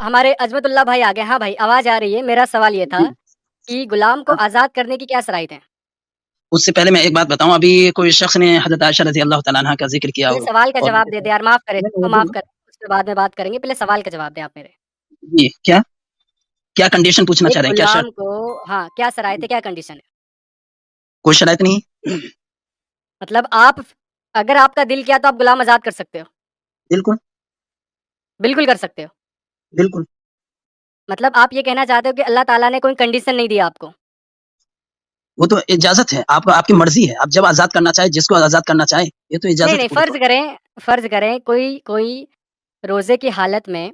ہمارے عظمت اللہ بھائی آ گئے. ہاں بھائی آواز آ رہی ہے. میرا سوال یہ تھا جی، کہ غلام کو ہاں، آزاد کرنے کی کیا شرائط ہیں؟ اس سے پہلے میں ایک بات بتاؤں، ابھی کوئی شخص نے حضرت عائشہ رضی اللہ تعالیٰ عنہا کا ذکر کیا پہلے ہو سوال کا اور جواب دے دیں یار، معاف کریں، نہیں، معاف کریں، اس کے بعد میں بات کریں گے. پہلے سوال کا جواب دیں آپ میرے. جی، کیا کیا کنڈیشن پوچھنا ایک چاہ رہے ہیں؟ کیا شرط؟ غلام کو ہاں، کیا شرائط ہے، کیا کنڈیشن ہے؟ کوئی شرائط نہیں؟ مطلب آپ اگر آپ کا دل کیا تو آپ غلام آزاد کر سکتے ہو، بالکل، بالکل کر سکتے ہو. بالکل. مطلب آپ یہ کہنا چاہتے ہو کہ اللہ تعالیٰ نے کوئی کنڈیشن نہیں دیا آپ کو؟ وہ تو اجازت ہے، آپ کی مرضی ہے، آپ جب آزاد کرنا چاہیں، جس کو آزاد کرنا چاہیں، یہ تو نہیں اجازت نہیں، ہے پورے طور فرض کریں کوئی روزے کی حالت میں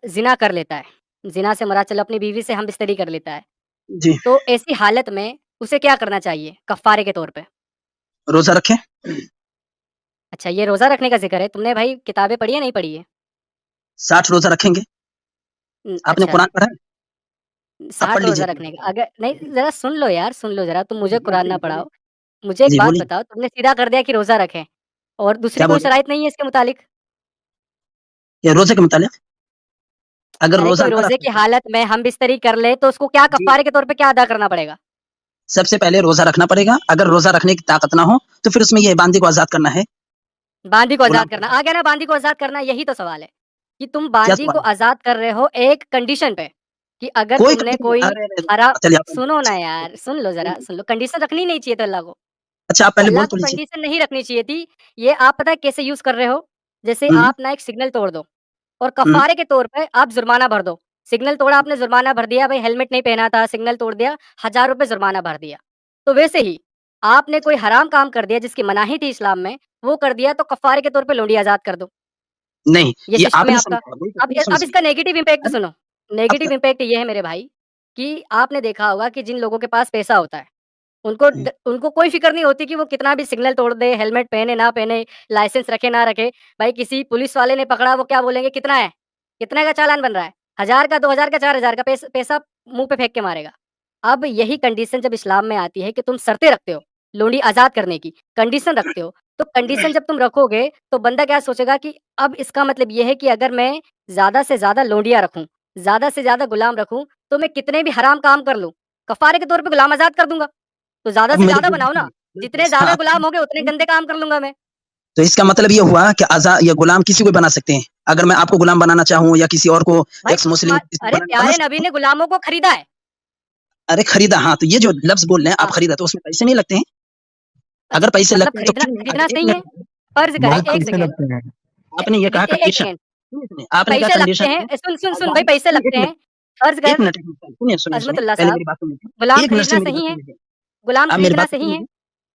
زنا کر لیتا ہے. زنا سے مراد چلو اپنی بیوی سے ہم بستری کر لیتا ہے. پر. جی، تو ایسی حالت میں اسے کیا کرنا چاہیے کفارے کے طور پہ؟ روزہ رکھیں، اچھا، یہ روزہ رکھنے کا ذکر ہے. تم نے بھائی کتابیں پڑھی ہے نہیں پڑھی ہے؟ 60 روزہ رکھیں گے. آپ نے اچھا، قرآن پڑھا ہے؟ آپ پڑھ 60 روزہ لیجیے. رکھنے کا اگر نہیں، ذرا سن لو یار، سن لو ذرا. تم مجھے قرآن نہ پڑھاؤ. مجھے ایک جی بات بولیے، بتاؤ، تم نے سیدھا کر دیا کہ روزہ رکھیں اور دوسری کیا کوئی بولے؟ شرائط نہیں ہے اس کے متعلق؟ یہ روزے کے متعلق اگر ارے روزہ کوئی نہ روزے رکھ کی سکے. حالت میں ہم بستری کر لے تو اس کو کیا جی، کفارے کے طور پہ کیا ادا کرنا پڑے گا؟ سب سے پہلے روزہ رکھنا پڑے گا. اگر روزہ رکھنے کی طاقت نہ ہو تو پھر اس میں یہ باندی کو آزاد کرنا ہے. باندی کو آزاد غلام کرنا کو. آ گیا نا. باندی کو آزاد کرنا، یہی تو سوال ہے کہ تم کیا باندی کو سوال ہے؟ آزاد کر رہے ہو ایک کنڈیشن پہ کہ اگر کوئی تم نے کنڈیشن کوئی ارے ارے، حرام. چلیے آپ سنو نا یار، سن لو ذرا، سن لو. کنڈیشن رکھنی نہیں چاہیے تھا اللہ کو. اچھا آپ پہلے اللہ بول تو کو لیجیے. کنڈیشن نہیں رکھنی چاہیے تھی. یہ آپ پتہ ہے کیسے یوز کر رہے ہو؟ جیسے ہوں، آپ نا ایک سگنل توڑ دو اور ہوں، کفارے کے طور پہ آپ جرمانہ بھر دو. سگنل توڑا آپ نے، جرمانہ بھر دیا. بھائی ہیلمٹ نہیں پہنا تھا، سگنل توڑ دیا، 1000 روپے جرمانہ بھر دیا. تو ویسے ہی آپ نے کوئی حرام کام کر دیا جس کی مناہی تھی اسلام میں، وہ کر دیا تو کفارے کے طور پہ لونڈی آزاد کر دو. نہیں یہ یہ سسٹم آپ ہے نے آپ کا. سمجھا وہی تو اب پوری سمجھ اب اس کا نیگیٹو امپیکٹ ارے سنو. اب نیگیٹو امپیکٹ یہ ہے میرے بھائی کہ آپ نے دیکھا ہوگا کہ جن لوگوں کے پاس پیسہ ہوتا ہے ان کو کوئی فکر نہیں ہوتی کہ وہ کتنا بھی سگنل توڑ دے، ہیلمٹ پہنے نہ پہنے، لائسنس رکھے نہ رکھے. بھائی کسی پولیس والے نے پکڑا، وہ کیا بولیں گے؟ کتنا ہے، کتنے کا چالان بن رہا ہے؟ 1000 کا، 2000 کا، 4000 کا پیسہ منہ پہ پھینک کے مارے گا. اب یہی کنڈیشن جب اسلام میں آتی ہے کہ تم شرطیں رکھتے ہو لونڈی آزاد کرنے کی، کنڈیشن رکھتے ہو، تو کنڈیشن جب تم رکھو گے تو بندہ کیا سوچے گا کہ اب اس کا مطلب یہ ہے کہ اگر میں زیادہ سے زیادہ لونڈیاں رکھوں، زیادہ سے زیادہ غلام رکھوں، تو میں کتنے بھی حرام کام کر لوں، کفارے کے طور پہ غلام آزاد کر دوں گا. تو زیادہ اب سے میری زیادہ بناؤ نا. جتنے ہاں زیادہ غلام ہوگے اتنے گندے کام کر لوں گا میں. تو اس کا مطلب یہ ہوا کہ آزاد یا غلام کسی کو بنا سکتے ہیں. اگر میں آپ کو غلام بنانا چاہوں یا کسی اور کو بھائی ایکس مسلم کسی کو ارے بنا پیارے سکتا نبی ہوں. نے غلاموں کو خریدا ہے. ارے خریدا، ہاں تو یہ جو لفظ بول رہے ہیں آپ ہاں، خریدا، تو اس میں پیسے نہیں لگتے ہیں؟ اگر اچھا پیسے مطلب لگتے ہیں تو خریدنا کیوں نہیں؟ خریدنا اگر ایک صحیح ہے. منٹ، فرض کریں بہت ایک پیسے سیکنڈ. لگتے ہیں. آپ نے یہ کہا ایک کنڈیشن. سیکنڈ. آپ نے کہا پیسے لگتے کنڈیشن ہیں. ہے. سن سن سن بھائی، پیسے ایک لگتے منٹ، ہیں. فرض ایک کر منٹ، سنیے سنیے عظمت سنیے، اللہ پہلے صاحب، میری بات سنیے. غلام ایک منٹ خریدنا سے میری بات صحیح ہے؟ سنیے. غلام آپ میری خریدنا بات صحیح ہے؟ سنیے.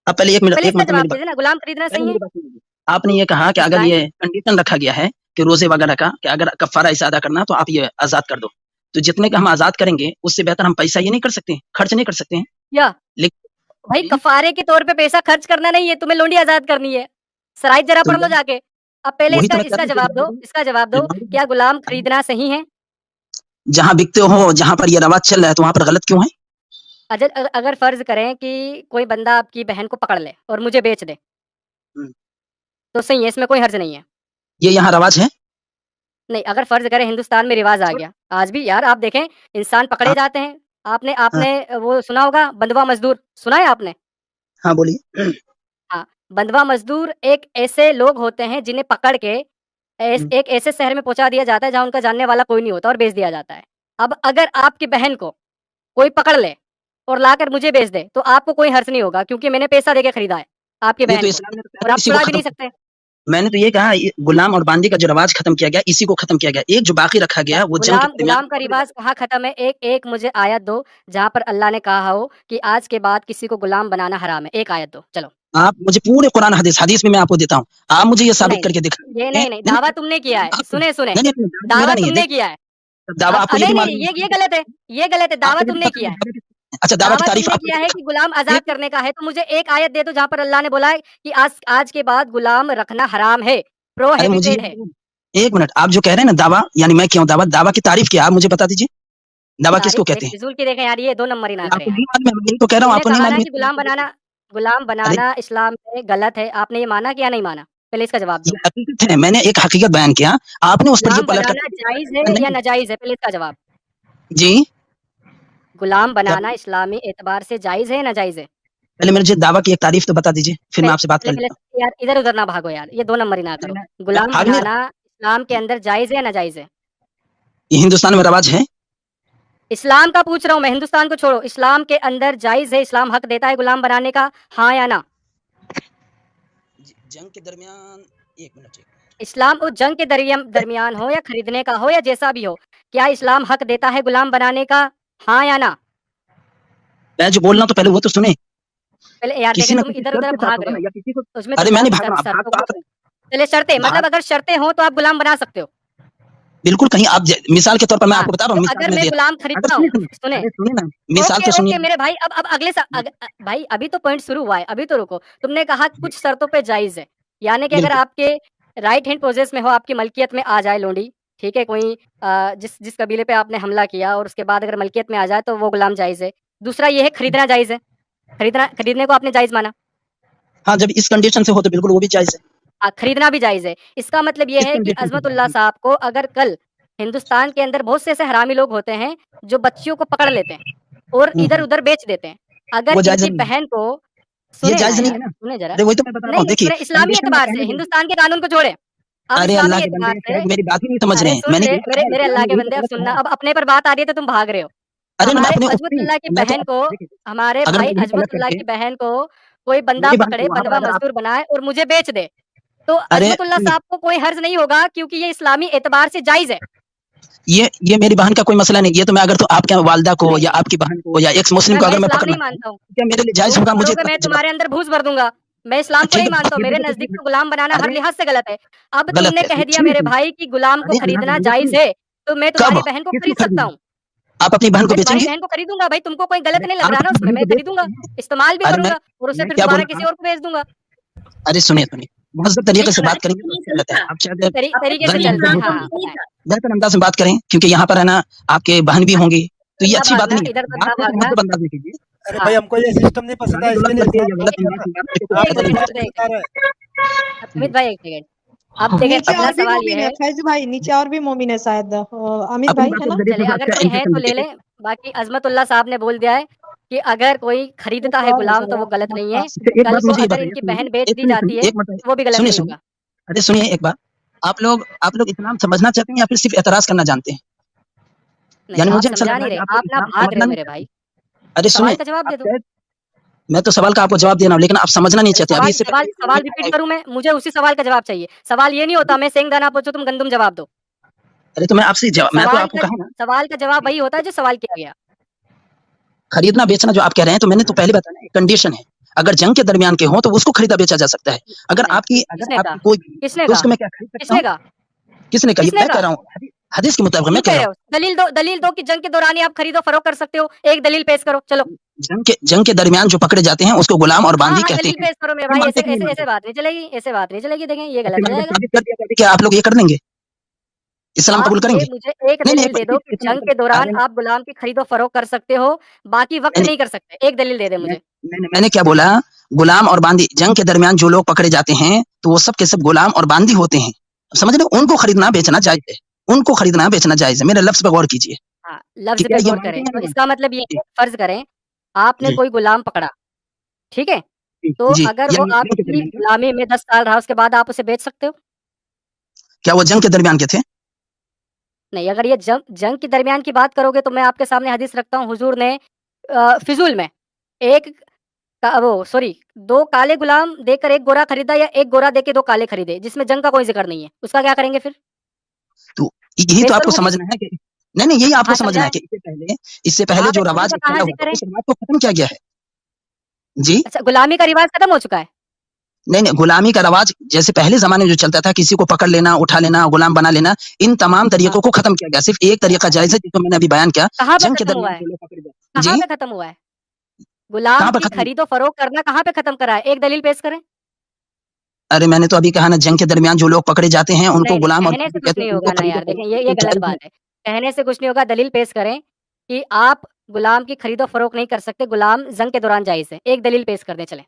آپ پہلے پہلے ایک اس کا منٹ جواب میری دے بات دینا. غلام خریدنا پہلے صحیح ہے؟ میری بات سنیے. آپ نے یہ کہا کہ اگر اسٹائن. یہ کنڈیشن رکھا گیا ہے کہ روزے وغیرہ کا کہ اگر کفارہ ایسا ادا کرنا تو آپ یہ آزاد کر دو، تو جتنے کا ہم آزاد کریں گے اس سے بہتر ہم پیسہ یہ نہیں کر سکتے ہیں، خرچ نہیں کر سکتے ہیں. یا بھائی لیکن کفارے کے طور پہ پیسہ خرچ کرنا نہیں ہے، تمہیں لونڈی آزاد کرنی ہے. شرائط ذرا تو پڑھ لو جا کے. اب پہلے وہی تو میں اس کہہ کا رہا جواب دو، ہوں اس کا جواب دو. کیا غلام خریدنا صحیح ہے؟ جہاں بکتے ہو، جہاں پر یہ رواج چل رہا ہے تو وہاں پر غلط کیوں ہے؟ اگر فرض کریں کہ کوئی بندہ آپ کی بہن کو پکڑ لے اور مجھے بیچ دے ہوں. تو صحیح ہے، اس میں کوئی حرج نہیں ہے. یہ یہاں رواج ہے. نہیں، اگر فرض کریں ہندوستان میں رواج آ گیا، آج بھی یار آپ دیکھیں انسان پکڑے ہاں جاتے ہیں. آپ ہاں نے وہ سنا ہوگا بندوا مزدور، سنا ہے آپ نے؟ ہاں بولیے. ہاں. بندوا مزدور ایک ایسے لوگ ہوتے ہیں جنہیں پکڑ کے ایک ایسے شہر میں پہنچا دیا جاتا ہے جہاں ان کا جاننے والا کوئی نہیں ہوتا اور بیچ دیا جاتا ہے. اب اگر آپ کی بہن کو کوئی پکڑ لے اور لا کر مجھے بیچ دے تو آپ کو کوئی حرج نہیں ہوگا کیونکہ میں نے پیسہ دے کے خریدا ہے آپ کی یہ تو بہن کو، اسلام نے تو اور کہا آپ اسی کو چھڑا بھی ختم نہیں کر. سکتے. میں نے تو یہ کہا غلام اور باندی کا جو رواج ختم کیا گیا اسی کو ختم کیا گیا. ایک جو باقی رکھا گیا وہ جنگ کے درمیان غلام کا رواج کہاں ختم ہے؟ ایک مجھے آیت دو جہاں پر اللہ نے کہا ہو کہ آج کے بعد کسی کو غلام بنانا حرام ہے. ایک آیت دو چلو. آپ مجھے پورے قرآن حدیث میں آپ کو دیتا ہوں. آپ مجھے یہ ثابت نہیں کر کے یہ دکھائیں. نہیں، دعویٰ تم نے کیا ہے. سنے نہیں نہیں نہیں، میرا دعویٰ نہیں ہے. تم نے کیا ہے. دعویٰ اب آپ کو یہ بھی نہیں نہیں، معلوم یہ غلط ہے، یہ غلط ہے. آپ دعویٰ کو یہ تم بھی نے پتہ کیا ہے. ہے. اچھا دعویٰ کی دعویٰ تم تعریف نے آپ کیا ہے کہ غلام ایک آزاد کرنے کا ہے، تو مجھے ایک آیت دے دو جہاں پر اللہ نے بولا ہے کہ آج کے بعد غلام رکھنا حرام ہے، ارے مجھے پروہیبٹڈ ہے. ایک منٹ، آپ جو کہہ رہے ہیں نا دعویٰ، یعنی میں کیا ہوں دعویٰ کی تعریف کیا آپ مجھے بتا دیجیے. دعویٰ کس کو تعریف کہتے میری ہیں؟ فضول کی دیکھیں یار، یہ 2 نمبر ہی نہ آپ کریں کو یار. نہیں معلوم ہے، میں یہی تو کہہ رہا تم ہوں آپ نے کو نہیں کہا نا معلوم کہ غلام ہے. بنانا ارے اسلام میں غلط ہے، آپ نے یہ مانا کہ یا نہیں مانا؟ पहले इसका जवाब दो। ये हकीकत है, मैंने एक हकीकत बयान किया, आपने उस पर जो गुलाम पलट बनाना जायज़ है या नहीं, नाजायज़ है? पहले इसका जवाब। जी, गुलाम क्या बनाना इस्लामी एतबार से जायज़ है या नाजायज़ है? पहले मुझे दावा की एक तारीफ तो बता दीजिए, फिर मैं पहले आपसे बात कर पहले लेता हूँ। पहले यार इधर-उधर ना भागो यार, ये 2 नंबरी ना नहीं, करो। मैं गुलाम भाग नहीं बनाना रहा, इस्लाम के अंदर जायज़ है या नाजायज़ है? ये हिंदुस्तान में रवाज है। इस्लाम का पूछ रहा हूँ मैं, हिंदुस्तान को छोड़ो। इस्लाम के अंदर जायज़ है, इस्लाम हक देता है गुलाम बनाने का, हाँ या ना? जंग के दरमियान 1 मिनट। इस्लाम उस जंग के दरमियान हो या खरीदने का हो या जैसा भी हो, क्या इस्लाम हक देता है गुलाम बनाने का, हाँ या ना? मैं जो बोल रहा हूँ तो पहले वो तो सुने। पहले यार किसी देखें न तुम किसी शर्त इधर-उधर के साथ भाग होगा रहे ना हो, या किसी को उसमें तो अरे मैं नहीं भाग शर्त रहा हूँ, शर्तों भाग को तो चलिए शर्तें भाग मतलब अगर शर्तें हों तो आप गुलाम बना सकते हो। बिल्कुल कहीं आप मिसाल के तौर पर मैं हाँ, आपको बता रहा तो हूँ, मिसाल अगर में मैं दे गुलाम अगर खरीदता सुनिए, हूँ सुनिए, सुने अरे सुनिए ना, मिसाल ओके, तो ओके सुनिए। मेरे भाई अब अगले भाई अभी तो पॉइंट शुरू हुआ है, अभी तो रुको। तुमने कहा कुछ शर्तों पे जायज़ है, यानी कि अगर बिल्कुल, आपके राइट हैंड प्रोसेस में हो, आपकी मलकियत में आ जाए लोंडी, ठीक है? कोई जिस जिस कबीले पे आपने हमला किया और उसके बाद अगर मलकियत में आ जाए तो वो गुलाम जायज़ है। दूसरा ये है खरीदना जायज़ है, खरीदने को आपने जायज़ माना। हाँ, जब इस कंडीशन से हो तो बिल्कुल वो भी जायज़ है। खरीदना भी जायज़ है। इसका मतलब ये इस है कि कंडीशन से अज़मतुल्लाह साहब को अगर कल हिंदुस्तान के अंदर बहुत से ऐसे हरामी लोग होते हैं, जो बच्चियों को पकड़ लेते हैं और हुँ। इधर-उधर बेच देते हैं। अगर वो जायज़ इनकी नहीं है, बहन को ये सुने ना जायज़ नहीं यार, है ना। सुने ज़रा। अरे वही तो मैं बता रहा नहीं, हूँ, नहीं देखिए सुने इस्लामी कंडीशन मैं एतबार से, पहले बोल हिंदुस्तान के कानून को छोड़ें। अब अरे इस्लामी अल्लाह के एतबार बंदे से शायद मेरी बात ही नहीं समझ रहे अरे हैं। सुन मैंने ले, यही मेरे कहा है, मेरे इस्लाम अल्लाह में के यही तो बंदे अब गलत सुनना, है। अब अपने पर बात आ रही है तो तुम भाग रहे हो। अरे मैं हमारे अपने अपनी अज़मतुल्लाह की मैं तो बहन को देखिए, हमारे अगर भाई मैं यही गलत अज़मतुल्लाह करके की बहन को कोई बंदा मेरी बहन पकड़े, को वहाँ पर बंधुआ अगर आप मज़दूर बनाए और मुझे बेच दे, तो अरे अज़मतुल्लाह सुनिए, साहब को कोई हर्ज नहीं होगा क्योंकि ये इस्लामी एतबार से जायज़ है। ये मेरी बहन का कोई मसला नहीं, ये तो मैं अगर तो आपके वालिदा को नहीं, या नहीं, आपकी बहन को या एक्स मुस्लिम को मैं अगर मैं इस्लाम पकड़ना नहीं चाहूँ, मानता हूँ। तो क्या मेरे लिए जायज़ तुम होगा? मुझे पकड़ोगे इसका मैं जवाब तुम्हारे अंदर घूस भर दूँगा। मैं इस्लाम को ठीक नहीं है, मानता आप हूँ, ये भी मेरे तो नज़दीक कहिए तो गुलाम बनाना ना। हर अरे लिहाज़ से गलत है। अब गलत तुमने है, कह दिया सुनिए, मेरे सुनिए। भाई कि गुलाम को अरे अल्लाह के खरीदना बंदे जायज़ सुनिए, है, तो मैं कब? तुम्हारी बहन को किसको खरीद सकता खरीदना है? हूँ। आप अपनी बहन को मैं तुम्हारी बेचेंगे? बहन को खरीदूँगा भाई, तुमको कोई गलत अरे नहीं लग आप रहा ना अपनी उसमें, बहन मैं को बेच खरीदूँगा, सकते हैं। इस्तेमाल भी अरे करूँगा और उसे मैं फिर क्या बोल दोबारा रहा किसी हूँ, और को बेच दूँगा। अरे सुनिए, महज़ब नहीं तरीके से सुना है। बात करेंगे तो अच्छी बात है। आप शायद तरीके से ज़रा चलते हैं। हाँ, बेहतर हाँ, बताएँ। बेहतर अंदाज़ में बात करें, क्योंकि यहाँ पर है ना आपके बहन भी हाँ, होंगी, तो ये इधर ना अच्छी बात भागना, नहीं है। इधर-उधर बात ना को एक भागना। मुद्दब अंदाज़ में कीजिए। अरे हाँ, भाई हमको ये सिस्टम नहीं पसंद गाली है, इसके गलौज लिए करके या इंसाफ गलत करो देखिए थोड़ा। अंदाज़ में बात करके कोई एक आपको फ़ायदा मिनट नहीं रुक रिस्पेक्ट जाइए, है। एक सिखा सेकंड। रहे हैं। अमित भाई एक सेकंड। अब हाँ, देखें नीचे अपना और भी सवाल ये मोमिन है है फैज भाई, नीचे और भी मोमिन है शायद अमित अपनी भाई है बातों ना। के ज़रिए चलिए थोड़ा अगर अच्छा कोई है इंप्रेशन तो ले दीजिए। लें, बाकी अज़मतुल्लाह साहब ने बोल दिया है कि अगर कोई खरीदता एक है और है गुलाम तो शायद वो गलत आपके नहीं है। पास। अच्छा, एक कल बात को मुझे ये अगर बताइए, इनकी सुनिए, बहन बेच एक दी सुनिए, जाती सुनिए, है, एक बताइए, वो भी गलत सुनिए, नहीं सुनिए, होगा। अरे सुनिए एक बात, आप लोग इस्लाम समझना चाहते हैं या फिर सिर्फ़ एतराज़ करना जानते हैं? नहीं, यानी आप मुझे ऐसा समझा लग रहा नहीं है कि रहे, आप लोग आप ना इस्लाम भाग रहे समझना हो नहीं मेरे चाहते। भाई। अरे सवाल सुनिए, का जवाब आप दे दो। शायद मैं तो सवाल का आपको जवाब दे रहा हूँ, लेकिन आप समझना नहीं अरे चाहते। अभी सवाल इससे सवाल पहले सवाल रिपीट करूँ मैं? मुझे उसी सवाल का जवाब चाहिए। सवाल ये नहीं होता मैं सेंध-दाना पूछूँ तुम गंदुम जवाब दो। अरे तो मैं आपसे मैं तो आपको कहा ना, सवाल का जवाब वही होता है जो सवाल किया गया। खरीदना-बेचना जो आप कह रहे हैं, तो मैंने तो पहले बताया ना, एक कंडीशन है। अगर जंग के दरमियान के हों, तो उसको खरीदा-बेचा जा सकता है। नहीं, अगर किसने कहा? आपकी कोई किसने तो कहा? उसको मैं क्या खरीद सकता किसने हूँ? कहा? किसने कही? किसने मैं कह कहा? रहा हूँ, हदीस के मुताबिक क्यों मैं कह कह रहा रहे हूँ। हो? दलील दो कि जंग के दौरान ही आप खरीदो-फरोख्त कर सकते हो। एक दलील पेश करो, चलो। जंग के दरमियान जो पकड़े जाते हैं, उसको गुलाम और हाँ, बांदी हाँ, कहते दलील हैं। पेश करो मेरे ये भाई, मानते ऐसे हैं कि नहीं ऐसे मानते? ऐसे बात नहीं चलेगी, ऐसे बात नहीं चलेगी, देखें ये और गलत फिर हो मैंने जाएगा। साबित कर दिया तो अभी क्या आप लोग ये कर देंगे? इस्लाम आप कबूल ये करेंगे? मुझे एक नहीं, नहीं, दलील दे दो कि इतना जंग इतना के दौरान अरे नहीं, आप गुलाम की खरीदो-फरोख्त कर सकते हो, बाकी वक़्त नहीं, नहीं कर सकते। एक दलील दे दे मैं मुझे। मैंने क्या बोला? गुलाम और बांदी जंग के दरमियान जो लोग पकड़े जाते हैं, तो वो सब के सब गुलाम और बांदी होते हैं। समझ रहे हो? उनको खरीदना बेचना जायज़ है। उनको खरीदना बेचना जायज़ है। मेरे लफ्ज़ पे गौर कीजिए हाँ, कि लफ्ज़ क्या पे ये गौर मानते करें, हैं या तो नहीं इसका मानते? मतलब ये जी, है फ़र्ज़ करें, आपने जी, कोई गुलाम पकड़ा, ठीक है? जी, तो जी, अगर वो यानी जंग के आपकी दरमियान के गुलामी में 10 साल रहा, उसके बाद आप उसे बेच सकते हो? क्या वो जंग के दरमियान के थे? नहीं, अगर ये जंग जंग के दरमियान की बात करोगे तो मैं आपके सामने हदीस रखता हूँ हुज़ूर ने फ़िज़ूल में एक वो सॉरी 2 काले गुलाम देकर 1 गोरा खरीदा या 1 गोरा देके 2 काले खरीदे, जिसमें जंग का कोई ज़िक्र नहीं है। उसका क्या करेंगे फिर? तो यही तो पेश आपको करूँ हदीस? समझना है कि नहीं, यही आपको हाँ, समझना है समझाएँ। कि इससे पहले कहाँ पे जो हदीस रवाज का कहाँ फैला हुआ था, ज़िक्र है? उस रवाज को खत्म किया गया है। जी। अच्छा, गुलामी का रिवाज खत्म हो चुका है? नहीं, नहीं, गुलामी का रवाज जैसे पहले ज़माने में जो चलता था, किसी को पकड़ लेना, उठा लेना, गुलाम बना लेना, इन तमाम हाँ, तरीकों को खत्म किया गया। सिर्फ़ एक तरीका जायज़ है, जिसको मैंने अभी बयान किया, कहाँ पे जंग के खत्म हुआ दरमियान है? जो लोग पकड़े गए। कहाँ जी, पे खत्म हुआ है? गुलाम कहाँ पर की खत्म हुआ? खरीदो-फरोख्त करना कहाँ पे खत्म करा है? एक दलील पेश करें। अरे मैंने तो अभी कहा ना, जंग के दरमियान जो लोग पकड़े जाते हैं, उनको नहीं, नहीं, गुलाम और कहने से बांदी कुछ कहते हैं, नहीं उनको होगा ना यार, देखें ये खरीदो-फरोख्त गलत जायज़ है। बात है। कहने से कुछ नहीं होगा, दलील पेश करें कि आप गुलाम की खरीदो-फरोख्त नहीं कर सकते, गुलाम जंग के दौरान जायज़ है। एक दलील पेश कर दें, चलें।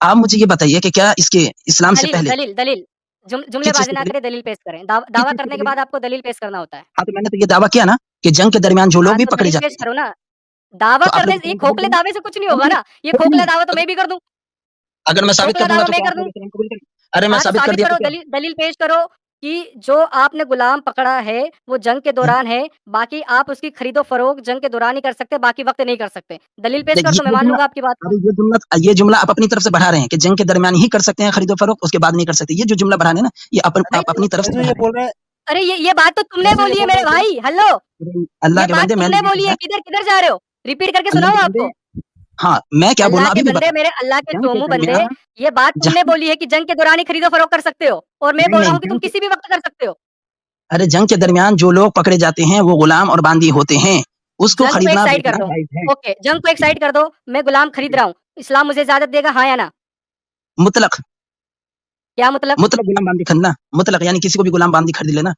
आप मुझे ये बताइए कि क्या इसके इस्लाम से दलील पहले दलील दलील किस चीज जुमलेबाजी से ना पहले करें, दलील पेश करें। किस दावा चीज से करने के पहले बाद आपको दलील पेश करना होता है। हाँ तो मैंने तो ये दावा किया ना कि जंग के दरमियान जो लोग हाँ, भी तो पकड़े दलील जाते पेश हैं करो ना। दावा तो आप करने लोग से ये कुरान कबूल खोखले करें दावे से कुछ नहीं नहीं, होगा नहीं, ना, ये कुछ खोखला नहीं दावा तो मैं भी कर दूँ। अगर मैं साबित कर खोखला दूंगा दावा तो मैं क्या कर आप दूँ। लोग कुरान कबूल करें अरे मैं हाँ, तो साबित कर साबित दिया तो करो, क्या दलील पेश करो कि जो आपने गुलाम पकड़ा है, वो जंग के हाँ? दौरान है, बाकी आप उसकी खरीदो-फरोख्त जंग के दौरान ही कर सकते, बाकी वक़्त नहीं कर सकते। दलील पेश कर नहीं, दो, मैं मान लूँगा आपकी बात को। ये जुमला आप अपनी तरफ से बढ़ा रहे हैं कि जंग के दरमियान ही कर सकते हैं खरीदो फरोख्त उसके बाद नहीं कर सकते। ये जो जुमला बढ़ा रहे हैं ना ये नहीं आप अपनी तरफ से फैजू बढ़ा ये रहे बोल रहा है, अरे ये बात तो तुमने फैजू ये बोली है बोल रहा मेरे है भाई, हेलो, हैं। अल्लाह ये के बात बंदे मैंने तुमने ये बोली कहा है, किधर जा रहे हो? रिपीट करके अल्लाह सुनाऊँ के बंदे आपको? हाँ मैं क्या बोल रहा अल्लाह हूँ के अभी भी बंदे, बता मेरे अल्लाह के जंग के चोमू बंदे, दरमियान ये बात तुमने जंग बोली है कि जंग के दौरान ही खरीदो-फरोख्त कर सकते हो और मैं नहीं बोल रहा नहीं हूँ कि तुम किसी भी वक़्त कर सकते हो। अरे जंग के दरमियान जो लोग पकड़े जाते हैं वो गुलाम और बांदी होते हैं उसको जंग को एक खरीदना साइड कर बेचना दो। जायज है ओके, जंग को एक साइड कर दो, मैं गुलाम खरीद रहा हूँ। इस्लाम मुझे इजाज़त देगा, हाँ या ना? मुतलक क्या मतलब? मुतलक गुलाम बांदी खरीदना मुतलक यानी किसी को भी गुलाम बांदी खरीद लेना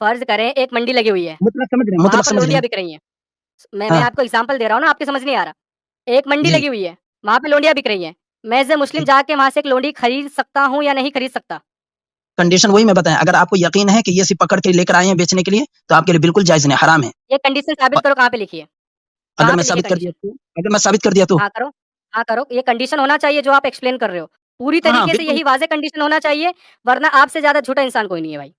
फ़र्ज़ करें एक मंडी लगी हुई है, मुतलक समझ रहे हैं वहाँ मुतलक पर समझ रहे लोंडियाँ हैं बिक रही हैं। मैं हाँ आपको एग्ज़ाम्पल दे रहा हूँ ना, आपकी समझ नहीं आ रहा। एक मंडी जी लगी हुई है, वहाँ पे लोंडियाँ बिक रही हैं। मैं एज़ ए मुस्लिम जी जाके वहाँ से एक लोंडी खरीद सकता हूँ या नहीं खरीद सकता? कंडीशन वही मैं बताया अगर आपको यकीन है कि ये सिर्फ पकड़ के लेकर आए हैं बेचने के लिए तो आपके लिए बिल्कुल जायज नहीं हराम है ये कंडीशन साबित और करो, कहाँ पे लिखी है? अगर कहाँ मैं पे लिखी है साबित कर दिया कंडीशन? तो अगर मैं साबित कर दिया तो हाँ, करो। हाँ, करो। ये कंडीशन होना चाहिए जो आप एक्सप्लेन कर रहे हो। पूरी हाँ हाँ तरीके से बिल्कुल यही वाज़ेह कंडीशन होना चाहिए, वरना आपसे ज़्यादा झूठा इंसान कोई नहीं है भाई।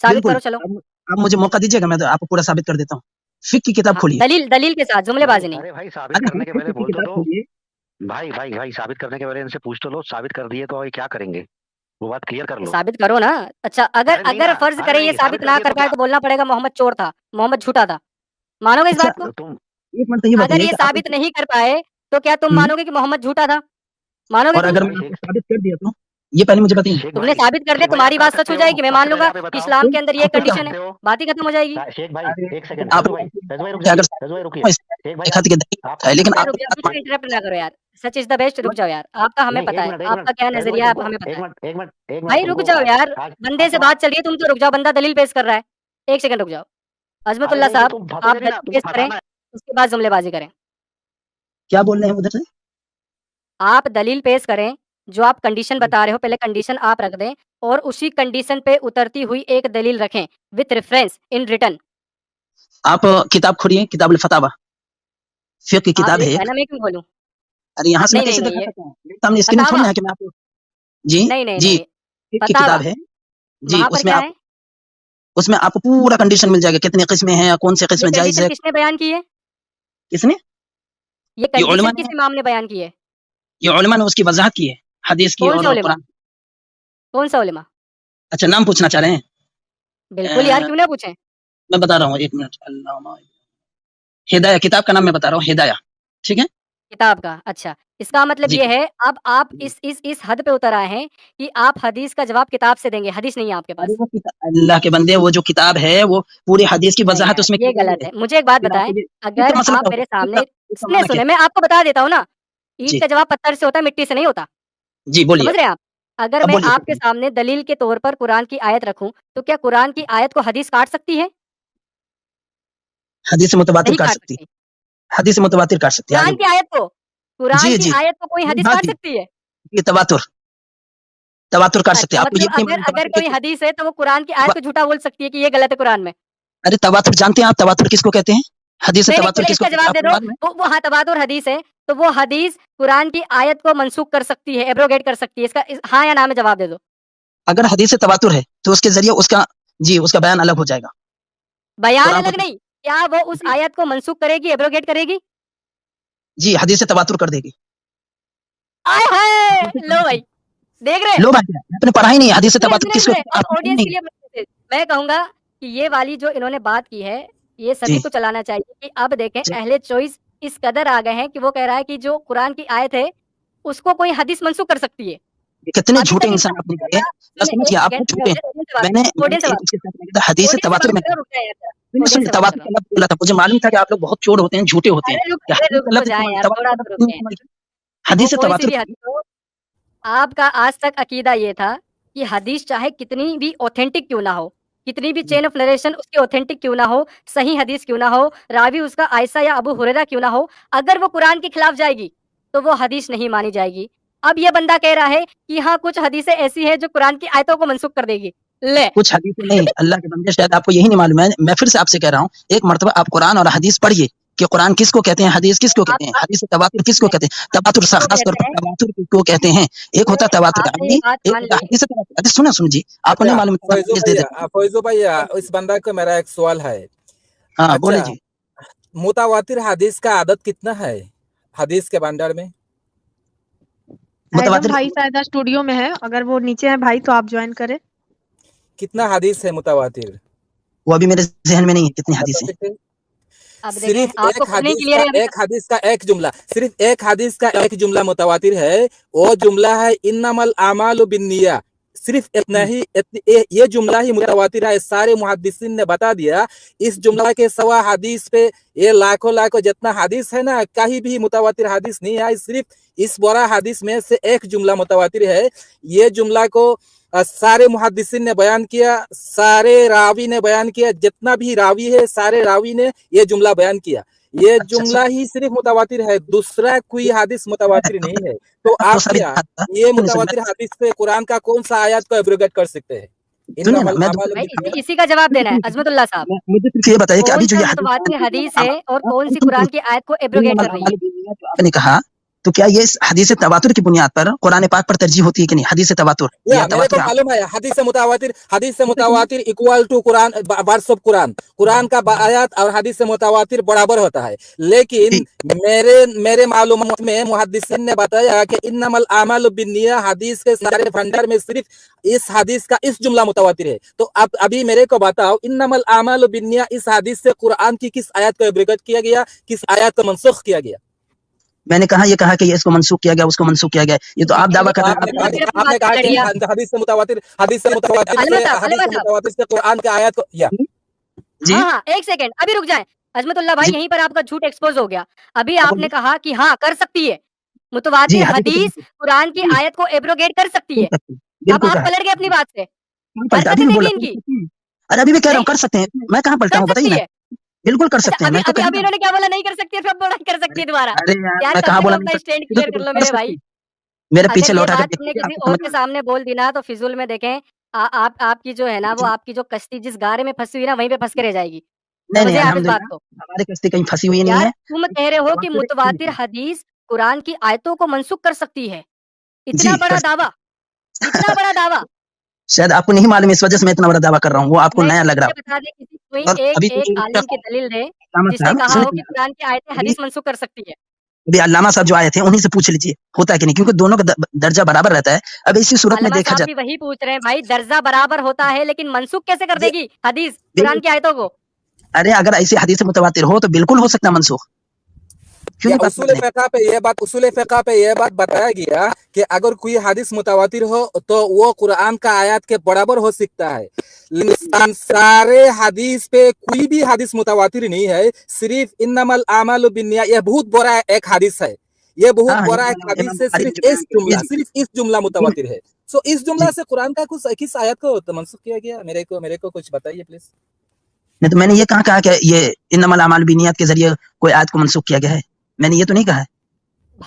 साबित बिल्कुल करो चलो। आप मुझे मौका दीजिएगा मैं तो आपको पूरा साबित कर देता हूँ फिक की किताब हाँ, खोलिए दलील के साथ, भाई जुमलेबाज़ी नहीं। अरे भाई साबित अरे हाँ करने के फिक पहले की बोल तो किताब दो। खोलिए भाई साबित करने के पहले इनसे पूछ तो लो, साबित कर दिए तो ये क्या करेंगे? वो बात क्लियर कर लो। साबित करो ना। अच्छा, अगर अरे नहीं अगर ना, फ़र्ज़ अरे करें ये नहीं, साबित साबित कर ना दिए कर तो पाए क्या? तो बोलना पड़ेगा मोहम्मद चोर था, मोहम्मद झूठा था। मानोगे इस अच्छा बात को? तुम एक मिनट तो ये अगर बताइए ये कि आप साबित नहीं कर पाए, तो क्या तुम हम्म, मानोगे कि मोहम्मद झूठा था? मानोगे और तुम? अगर भाई मैं आपको शेख साबित कर दिया तो ये पहले मुझे बताइए तुमने साबित कर दिया, तुम्हारी क्या बात कर सच सकते हो हो? जाएगी, मैं मान सबसे पहले लूँगा आप ये कि बताओ। इस्लाम के अंदर ये आपको क्या कंडीशन है, सकते हो? बात ही खत्म हो जाएगी। शेख भाई अरे एक सेकंड, आप फैजू भाई रुक अगर जाइए, फैजू भाई रुकिए। शेख भाई एक हाथ की आपको है लेकिन रुक जाओ, आपको रुक जाओ, बीच में इंटरप्ट ना करो यार। सच इज़ द बेस्ट, रुक जाओ यार। आपका हमें नहीं पता है, एक मिनट आपका क्या फैजू भाई नज़रिया है तुमको हमें पता है। एक मिनट भाई रुक तुमको जाओ यार, आज बंदे से थोड़ा बात चल रही है, तुम तो रुक जाओ, बंदा दलील पेश कर रहा है। 1 सेकंड रुक जाओ। अरे अज़मतुल्लाह नहीं तो साहब, तुम फंसोगे आप नहीं ना, दलील पेश तुमको करें, फंसाना है। उसके बाद जुमलेबाज़ी करें। क्या बोल रहे हैं उधर से आप दलील पेश करें, जो आप कंडीशन बता रहे हो, पहले कंडीशन आप रख दें और उसी कंडीशन पे उतरती हुई एक दलील रखें, विथ रेफरेंस इन रिटन। आप किताब खोलिए किताब फतावा फिक की आप किताब है लिख रहे हैं एक ना, मैं क्यों बोलूँ? अरे यहाँ से मैं नहीं, नहीं, कैसे नहीं, दिखा ये सकता हूँ मेरे सामने स्क्रीन फतावा थोड़ी ना है कि मैं आपको जी नहीं, नहीं, जी नहीं, फिक की फतावा किताब है जी वहाँ पर क्या है? उसमें आपको पूरा कंडीशन मिल जाएगा कितनी किस्में हैं कौन से ये किस्में जायज कंडीशन है किसने बयान की है? किसने ये ये उलमा कंडीशन ने किस इमाम ने बयान की है? ये उलमा ने उसकी वजाहत की है हदीस की कौन सा और उलेमा? कुरान कौन सा उलेमा? अच्छा नाम पूछना चाह रहे हैं बिल्कुल यार, क्यों ना पूछें? मैं बता रहा हूँ एक मिनट अल्लाह हिदाया किताब का नाम मैं बता रहा हूँ हिदाया ठीक है किताब का, अच्छा। इसका मतलब जी ये है, अब आप इस हद पे उतर आए हैं कि आप हदीस का जवाब किताब से देंगे, हदीस नहीं है आपके अरे पास। वो अल्लाह के बंदे वो जो किताब है वो पूरी हदीस की नहीं वजाहत यार, उसमें ये की गई गलत है है। मुझे एक बात फिर बताएँ, आपको ये अगर तो मसला आप क्या मेरे होता है सामने इसका माना क्या सुने, मैं आपको बता देता हूँ ना, ईंट जी का जवाब पत्थर से होता है, मिट्टी से नहीं होता। जी बोलिए समझ रहे हैं आप? अगर अब मैं बोलिए आपके सामने दलील के तौर पर कुरान की आयत रखूँ, तो क्या कुरान की आयत को हदीस काट सकती है? हदीस मुतवातिर नहीं काट काट सकती है सकती। हदीस मुतवातिर काट सकती है आगे कुरान की बोलिए आयत को कुरान जी की जी आयत को कोई हदीस हाँ काट जी सकती है? ये तवातुर तवातुर काट सकते अच्छा, हैं आपको ये मतलब नहीं अगर मालूम अगर तवातुर कोई हदीस है, तो वो कुरान की आयत को झूठा बोल सकती है कि ये गलत है कुरान में। अरे तवातुर जानते हैं आप तवातुर किसको कहते हैं हदीस नहीं, नहीं, तवातुर पहले किसको इसका कहते हैं जवाब दे आपको दो। मालूम है वो हाँ, तवातुर हदीस है, तो वो हदीस कुरान की आयत को मनसूख कर सकती है, एब्रोगेट कर सकती है। इसका हाँ या ना में जवाब दे दो। अगर हदीस तवातुर है तो उसके जरिए उसका जी उसका बयान अलग हो जाएगा बयान कुरान को अलग नहीं, क्या वो उस जी आयत को मनसूख करेगी, एब्रोगेट करेगी? जी हदीस तवातुर कर देगी आय हाय! लो भाई, देख रहे हैं? लो भाई आपने पढ़ा ही नहीं हदीस सुने, तवातुर सुने, किसको सुने, कहते हैं अब आपने पढ़ा ही ऑडियंस नहीं के लिए मैं कहूँगा कि ये वाली जो इन्होंने बात की है, ये जी सभी को चलाना चाहिए कि अब देखें जी अहले चॉइस इस कदर आ गए हैं कि वो कह रहा है कि जो कुरान की आयत है, उसको कोई हदीस मनसूख कर सकती है। ये कितने अभी झूठे तक इंसान इनका आपने मकसद गए था। मैं सुनिए समझ 1 गया आप सेकंड, बहुत झूठे हैं ऑडियंस से बात मैंने करें, ऑडियंस से बात इसके साथ हदीस ऑडियंस से बात तवातुर में कर रहा हूँ, रुक जाए यार, सुनिए ऑडियंस सुनिए से बात कर तवातुर रहा का हूँ। लफ्ज़ बोला था मुझे मालूम था कि आप लोग बहुत चोर होते हैं झूठे होते हैं कि अरे हदीस रुक का तो लफ्ज़ जाएँ इस्तेमाल यार, तवातुर थोड़ा का तो लफ्ज़ क्यों रुकें। इस्तेमाल किया वो हदीस कोई सी तवातुर भी हदीस हो, आपका आज तक अकीदा ये था कि हदीस चाहे कितनी भी ऑथेंटिक क्यों ना हो, कितनी भी चेन ऑफ नरेशन उसकी ऑथेंटिक क्यों ना हो, सही हदीस क्यों ना हो, रावी उसका आयशा या अबू हुरैरा क्यों ना हो, अगर वो कुरान के खिलाफ जाएगी, तो वो हदीस नहीं मानी जाएगी। अब ये बंदा कह रहा है कि हाँ कुछ हदीसें ऐसी हैं जो कुरान की आयतों को मनसूख कर देगी। ले कुछ हदीसें नहीं, अल्लाह के बंदे, शायद आपको यही नहीं मालूम है। मैं फिर से आपसे कह रहा हूँ, एक मर्तबा आप कुरान और हदीस पढ़िए कि कुरान किसको कहते हैं, हदीस किसको कहते हैं, हदीस तवातुर किसको कहते हैं, तवातुर खास तौर पर तवातुर किसको कहते हैं। एक होता है तवातुर आपने आदमी, ये बात एक मान होता है ली। हदीस तवातुर। अरे सुनो जी, आपको नहीं मालूम है, फैजू हदीस दे देते भैया, फैजू भैया, इस बंदा को मेरा एक सवाल है। हाँ बोले अच्छा, जी। मुतावातिर हदीस का आदत कितना है हदीस के भंडार में? आजम मुतवातिर भाई शायद स्टूडियो में है, अगर वो नीचे है भाई तो आप ज्वाइन करें। कितना हदीस है मुतावातिर? वो अभी मेरे जहन में नहीं है कितनी हदीस है। सकते हैं? अब देखें सिर्फ आपको एक खुद नहीं हदीस क्लियर का है अभी एक हदीस का एक जुमला, सिर्फ एक हदीस का एक जुमला मुतावातिर है। वो जुमला है इन्नमल आमालु बिन्निया। सिर्फ इतना ही, ये जुमला ही मुतावातिर है। सारे मुहद्दिसीन ने बता दिया। इस जुमला के सवा हदीस पे ये लाखों लाखों जितना हदीस है ना, कहीं भी मुतावातिर हदीस नहीं है। सिर्फ इस बड़ा हदीस में से एक जुमला मुतावातिर है। ये जुमला को सारे मुहद्दिसीन ने बयान किया, सारे रावी ने बयान किया, जितना भी रावी है सारे रावी ने ये जुमला बयान किया। ये जुमला ही सिर्फ मुतावातिर है, दूसरा कोई हदीस मुतावातिर नहीं है। तो आप क्या ये मुतावातिर हदीस पे कुरान का कौन सा आयत को एब्रोगेट कर सकते हैं? सुनिए ना, मैं भाई इसी का जवाब देना है अजमतुल्लाह साहब। मुझे सिर्फ ये बताइए कि अभी कौन जो सा ये मुतवातिर हदीस है और कौन सी कुरान की आयत को एब्रोगेट कर रही है? आपने कहा, तो क्या ये हदीस तवातुर की बुनियाद पर कुरान पाक पर तरजीह होती है कि नहीं? हदीस तवातुर या मेरे को मालूम है, हदीस मुतावातिर equal to Quran verse of Quran. Quran का आयत और हदीस मुतावातिर बराबर होता है। लेकिन मेरे मालूमात में मुहद्दिसीन ने बताया कि इन्नमल आमालु बिन्निया हदीस के सारे भंडार में सिर्फ इस हदीस का इस जुमला मुतावातिर है। तो आप अभी मेरे को बताओ, इन्नमल आमालु बिन्निया इस हदीस से कुरान की किस आयत को एब्रोगेट किया गया, किस आयत को मनसूख किया गया? मैंने कहा ये कहा कि इसको मनसूख किया गया, उसको मनसूख किया गया। ये तो आप दावा कर रहे हैं। आपने कहा कि हदीस से मुतावातिर से कुरान के आयत को या जी हाँ, एक सेकंड अभी रुक जाए अजमतुल्लाह भाई, यहीं पर आपका झूठ एक्सपोज हो गया। अभी आपने कहा कि हाँ कर सकती है, मुतवातिर हदीस कुरान की आयत को एब्रोगेट कर सकती है। अब आप पलट गए अपनी बात से, हरकतें देखिए इनकी। अरे अभी भी कह रहा हूँ कर सकते हैं, मैं कहाँ पलटा हूँ बताइए ना। बिल्कुल कर सकते हैं। अभी अभी इन्होंने क्या बोला, नहीं कर सकती है, फिर बोला कर सकती है दोबारा। अरे यार मैं कहाँ बोला, अपना स्टैंड क्लियर कर लो मेरे भाई। मेरे पीछे लौटा कर तुमने किसी और के सामने बोल दी ना तो फिजूल में देखें आपकी जो है ना वो आपकी जो कश्ती जिस गारे में फंसी हुई ना वहीं पे फंस के रह जाएगी। नहीं आप इस बात को, हमारी कश्ती कहीं फंसी हुई नहीं है। तुम कह रहे हो कि मुतवातिर हदीस कुरान की आयतों को मनसूख कर सकती है। इतना बड़ा दावा, इतना बड़ा दावा। शायद आपको नहीं मालूम, इस वजह से मैं इतना बड़ा दावा कर रहा हूँ। वो आपको नया लग रहा है। बता दे किसी कोई एक आलिम की दलील दे जिसने कहा हो कि कुरान की आयतें हदीस मनसूख कर सकती है। अभी अल्लामा साहब जो आए थे उन्हीं से पूछ लीजिए होता है कि नहीं, क्योंकि दोनों का दर्जा बराबर रहता है। अब इसी सूरत में देखा जाए, वही पूछ रहे हैं भाई, दर्जा बराबर होता है लेकिन मनसूख कैसे कर देगी हदीस कुरान की आयतों को? अरे अगर ऐसी हदीस मुतवातिर हो तो बिल्कुल हो सकता है मनसूख। उसूल फ़िक़्ह पे ये बात बताया गया कि अगर कोई हदीस मुतवातिर हो तो वो कुरान का आयत के बराबर हो सकता है। लेकिन सारे हदीस पे कोई भी हदीस मुतवातिर नहीं है, सिर्फ इन्नमल आमालु बिन्निया ये बहुत बड़ा एक हदीस है। ये बहुत बड़ा एक हदीस से सिर्फ इस जुमला मुतवातिर है। सो इस जुमला से कुरान का कुछ किस आयत को मनसूख किया गया, मेरे को कुछ बताइए प्लीज। नहीं तो मैंने ये कहा कि ये इन्नमल आमालु बिन्नियात के जरिए कोई आयत को मनसूख किया गया है, मैंने ये तो नहीं कहा है।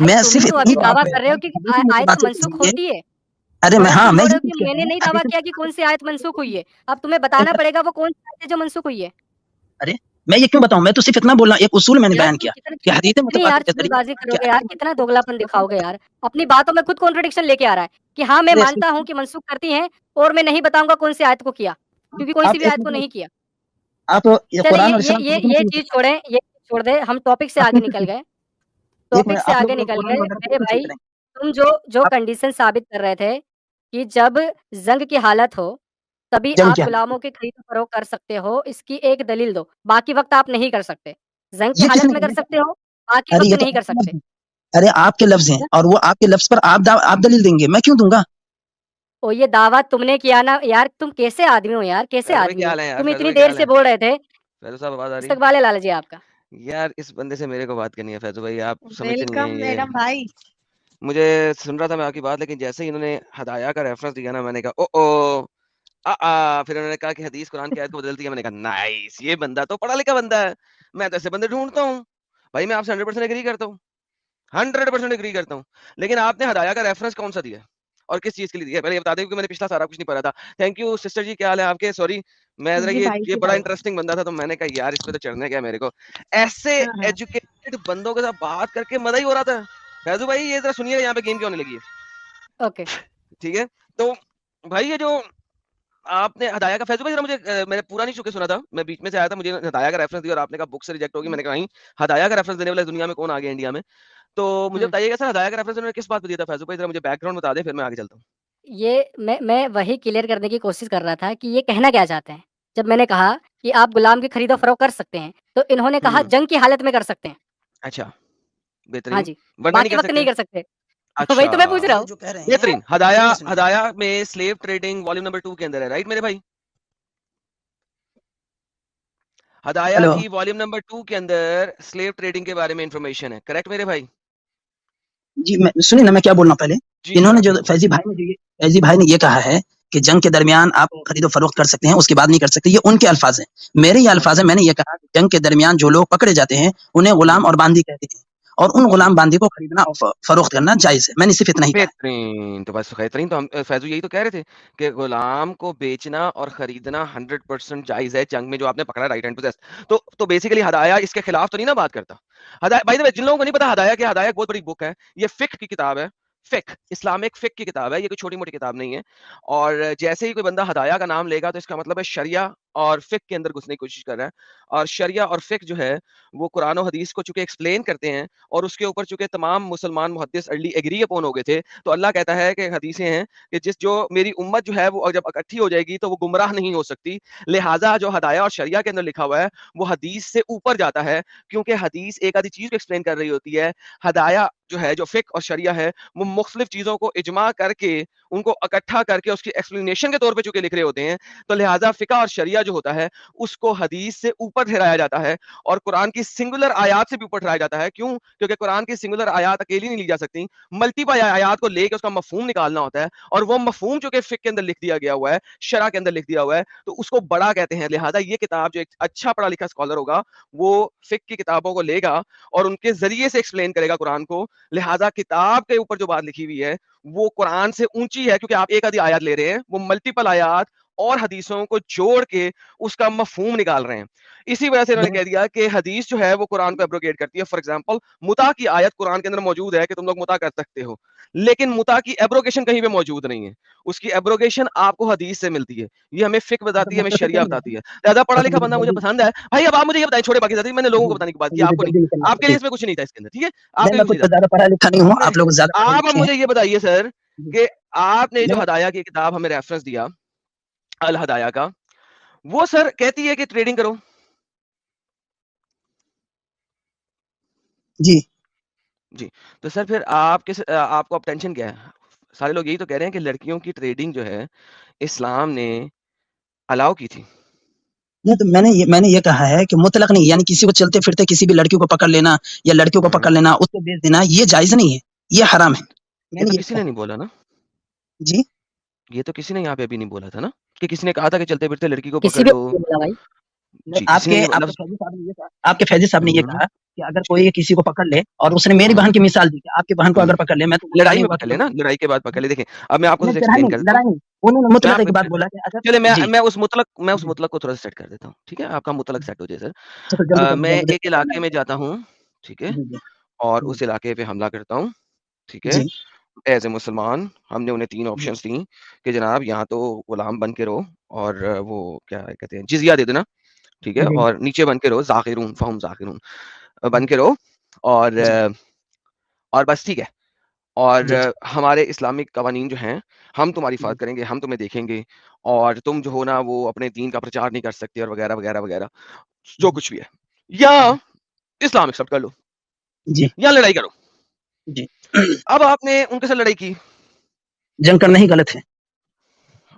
मैं सिर्फ इतनी दावा कर रहे हो कि आयत मनसूख होती है। अरे मैं मैंने नहीं दावा किया कि कौन सी आयत मनसूख हुई है, अब तुम्हें बताना पड़ेगा वो कौन सी आयत है जो मनसूख हुई है। अरे मैं ये क्यों बताऊं, मैं तो सिर्फ इतना बोल रहा हूं, एक उसूल मैंने बयान किया कि हदीस मुतवातिर के बाजी करोगे यार, कितना दोगलापन दिखाओगे यार, अपनी बातों में खुद कॉन्ट्रडिक्शन लेके आ रहा है कि हाँ मैं मानता हूँ कि मनसूख करती हैं और मैं नहीं बताऊंगा कौन सी आयत को किया, क्योंकि कोई सी भी आयत को नहीं किया। आप ये चीज छोड़े, ये छोड़ दे, हम टॉपिक से आगे निकल गए, मेरे भाई। तुम जो कंडीशन साबित कर रहे थे कि जब जंग की हालत हो तभी आप गुलामों की खरीद फरोख्त कर सकते हो, इसकी एक दलील दो। बाकी वक्त आप नहीं कर सकते। जंग की हालत में कर सकते हो, बाकी वक्त नहीं कर सकते। अरे आपके लफ्ज हैं और वो आपके लफ्ज पर आप दलील देंगे, मैं क्यों दूंगा? ओ ये दावा तुमने किया ना यार, तुम कैसे आदमी हो यार, कैसे आदमी हो? तुम इतनी देर से बोल रहे थे। इस्तकबाल है लाल जी आपका। यार इस बंदे से मेरे को बात करनी है फैजू भाई, आप समझते नहीं वेलकम मैडम भाई। मुझे सुन रहा था मैं आपकी बात, लेकिन जैसे ही इन्होंने हदाया का रेफरेंस दिया ना, मैंने कहा ओ फिर उन्होंने कहा कि हदीस कुरान की आयत को बदल दिया। मैंने कहा नाइस, ये बंदा तो पढ़ा लिखा बंदा है, मैं तो ऐसे बंदे ढूंढता हूँ भाई। मैं आपसे 100% एग्री करता हूँ। 100% एग्री करता हूँ, लेकिन आपने हदाया का रेफरेंस कौन सा दिया है और किस चीज के लिए दिया है? पहले ये बता दें, क्योंकि मैंने पिछला सारा कुछ नहीं पढ़ा था। थैंक यू सिस्टर जी, क्या हाल है आपके? सॉरी, मैं जरा जी भाई, ये जी बड़ा भाई। इंटरेस्टिंग बंदा था, तो मैंने कहा यार इस पे तो चढ़ने क्या मेरे को। ऐसे हाँ, हाँ। एजुकेटेड बंदों के साथ बात करके मजा ही हो रहा था। फैजू भाई ये जरा सुनिए, यहाँ पे गेम क्यों होने लगी है, ओके। ठीक है? तो भाई ये जो आपने हदाया का, फैजू भाई जरा मुझे मैंने पूरा नहीं चुके सुना था, मैं बीच में से आया था, मुझे हदाया का रेफरेंस दिया और आपने कहा बुक से रिजेक्ट होगी। मैंने कहा नहीं, हदाया का रेफरेंस देने वाले दुनिया में कौन आ गया इंडिया में? तो मुझे हुँ। बताइएगा सर, हदाया का रेफरेंस उन्होंने किस बात पे दिया था? फैजू भाई जरा मुझे बैकग्राउंड बता दें, फिर मैं आगे चलता हूँ। ये मैं वही क्लियर करने की कोशिश कर रहा था कि ये कहना क्या चाहते हैं। जब मैंने कहा कि आप गुलाम की खरीदो-फरोख्त कर सकते हैं, तो इन्होंने कहा जंग की हालत में कर सकते हैं। अच्छा, हाँ बेहतरीन। जी, वरना नहीं बाकी कर वक़्त नहीं सकते? कर सकते। वही तो मैं पूछ अच्छा, रहा ये हूँ। जो कह रहे हैं बेहतरीन। हदाया सुनिए, सुनिए। हदाया में स्लेव ट्रेडिंग वॉल्यूम नंबर 2 के अंदर है, राइट मेरे भाई? हदाया हेलो। की वॉल्यूम नंबर 2 के अंदर स्लेव ट्रेडिंग के बारे में इंफॉर्मेशन है, करेक्ट मेरे भाई? जी, मैं सुनिए ना, मैं क्या बोल रहा हूँ पहले। जी इन्होंने आप जो बिल्कुल। फैजी भाई ने ये कहा है कि जंग के दरमियान आप खरीदो फरोख्त कर सकते हैं, उसके बाद नहीं कर सकते। ये उनके अल्फाज हैं, मेरे ये अल्फाज हैं। मैंने ये कहा कि जंग के दरमियान जो लोग पकड़े जाते हैं उन्हें गुलाम और बांदी कहते हैं, और उन गुलाम बांदी को खरीदना और फरोख्त करना जायज है। मैंने सिर्फ इतना ही कहा। बेहतरीन, तो बस बेहतरीन। तो हम फैजू यही तो कह रहे थे कि गुलाम को बेचना और खरीदना 100% जायज है जंग में, जो आपने पकड़ा राइट हैंड पोजेस। तो बेसिकली हदाया इसके खिलाफ तो नहीं ना बात करता। हदाया, बाय द वे, जिन लोगों को नहीं पता हदाया, कि हदाया एक बहुत बड़ी बुक है, ये फिक्ह की किताब है। फिक्ह, इस्लामिक फिक्ह की किताब है, ये कोई छोटी मोटी किताब नहीं है। और जैसे ही कोई बंदा हदाया का नाम लेगा तो इसका मतलब है शरिया और फिक्ह के अंदर घुसने की कोशिश कर रहा है। और शरिया और फिक्ह जो है वो कुरान और हदीस को चूंकि एक्सप्लेन करते हैं, और उसके ऊपर चूंकि तमाम मुसलमान मुहद्दिस अर्ली एग्री अपॉन हो गए थे, तो अल्लाह कहता है कि हदीसें हैं कि जो मेरी उम्मत जो है वो जब इकट्ठी हो जाएगी तो वो गुमराह नहीं हो सकती। लिहाजा जो हदाया और शरिया के अंदर लिखा हुआ है वो हदीस से ऊपर जाता है, क्योंकि हदीस एक आधी चीज को एक्सप्लेन कर रही होती है। हदाया जो है, जो फिक्ह और शरिया है, वो मुख्तलिफ चीजों को इजमा करके, उनको इकट्ठा करके उसकी एक्सप्लेनेशन के तौर पे चूंकि लिख रहे होते हैं, तो लिहाजा फिक्ह और शरिया जो होता है उसको हदीस से ऊपर ठहराया जाता है और कुरान की सिंगुलर आयात से भी ऊपर ठहराया जाता है। क्यों? क्योंकि कुरान की सिंगुलर आयात अकेली नहीं ली जा सकती, मल्टीपल आयात को लेकर उसका मफहूम निकालना होता है, और वो मफहूम जो कि फिक्ह के अंदर लिख दिया गया हुआ है, शरह के अंदर लिख दिया हुआ है, तो उसको बड़ा कहते हैं। लिहाजा ये किताब, जो एक अच्छा पढ़ा लिखा स्कॉलर होगा वो फिक्ह की किताबों को लेगा और उनके जरिए से एक्सप्लेन करेगा कुरान को। लिहाजा किताब के ऊपर जो बात लिखी हुई है वो कुरान से ऊंची है, क्योंकि आप एक आधी आयत ले रहे हैं, वो मल्टीपल आयत और हदीसों को जोड़ के उसका मफहूम निकाल रहे हैं। इसी वजह से इन्होंने कह दिया कि हदीस जो है वो कुरान को एब्रोगेट करती है। फॉर एग्जांपल, मुता की आयत कुरान के अंदर मौजूद है कि तुम लोग मुता कर सकते हो, लेकिन मुता की एब्रोगेशन कहीं पे मौजूद नहीं है। उसकी एब्रोगेशन आपको हदीस से मिलती है। ये हमें फिक्र बताती है, हमें शरिया बताती है। ज्यादा पढ़ा लिखा बंदा मुझे पसंद है भाई। अब आप मुझे ये बताएं, छोड़े बाकी साथी, मैंने लोगों को बताने की बात की, आपको नहीं। आपके लिए इसमें कुछ नहीं था इसके अंदर, ठीक है? आपके लिए मैं कुछ कुछ नहीं था। ज्यादा पढ़ा लिखा नहीं हूँ, आप लोग ज्यादा पढ़े आप लिखे हैं। मुझे ये बताइए सर कि आपने जो मैं- हदाया की किताब हमें रेफरेंस दिया, अल हदाया का, वो सर कहती है कि ट्रेडिंग करो। जी जी, तो सर फिर आप आपको अब टेंशन क्या है? सारे लोग यही तो कह रहे हैं कि लड़कियों की ट्रेडिंग जो है इस्लाम ने अलाउ की थी। नहीं, तो मैंने ये कहा है कि मुतलक नहीं, यानी किसी को चलते फिरते किसी भी लड़की को पकड़ लेना या लड़कियों को पकड़ लेना, उसको बेच देना, ये जायज नहीं है, ये हराम है। ये मैंने तो ये किसी कहा। ने नहीं बोला ना, जी, ये तो किसी ने यहाँ पे अभी नहीं बोला था ना, कि किसी ने कहा था कि चलते फिरते लड़की को किसी पकड़ भी लो। नहीं बोला भाई। जी, किसी ने नहीं आपके मतलब। फैजी साहब ने ये कहा, आपके फैजी साहब ने ये कहा कि अगर जी। कोई किसी को पकड़ ले, और उसने मेरी बहन की मिसाल दी कि आपकी बहन को अगर पकड़ ले, मैं तो गुनाह लड़ाई नहीं में हुआ पकड़ कि ले ना, लड़ाई के बाद पकड़ ले। देखें, अब मैं आपको नहीं, थोड़ा एक्सप्लेन कर देता हूँ। लड़ाई नहीं, उन्होंने मैं मुतलक एक आपको बात बोला कि अगर चले जी मैं उस जी, मुतलक को थोड़ा सेट कर देता हूँ, ठीक है? आपका मुतलक सेट हो जाए सर। तो जल्दी कर मैं दीजिए, मुझे एक इलाके में जाता हूँ, ठीक है? जी जी और जी उस इलाके पे हमला करता हूँ, ठीक है? जी एज़ ए मुसलमान हमने उन्हें 3 जी ऑप्शंस दी कि जनाब यहाँ तो गुलाम बन के रहो, और वो क्या कहते हैं, जिज़िया दे देना, ठीक है? जी और नीचे बन के रहो, ज़ाकिरून फ़हुम ज़ाकिरून, बन जी के रहो, और जी बस, ठीक है? और जी हमारे इस्लामिक कवानीन जो हैं, हम तुम्हारी जी हिफाज़त करेंगे, हम तुम्हें देखेंगे, और तुम जो हो ना वो अपने दीन का प्रचार नहीं कर सकते, और वगैरह, वगैरह, वगैरह, जो कुछ भी है। या इस्लाम एक्सेप्ट कर लो, जी या लड़ाई करो। जी अब आपने उनके साथ लड़ाई की, जंग करना ही गलत है।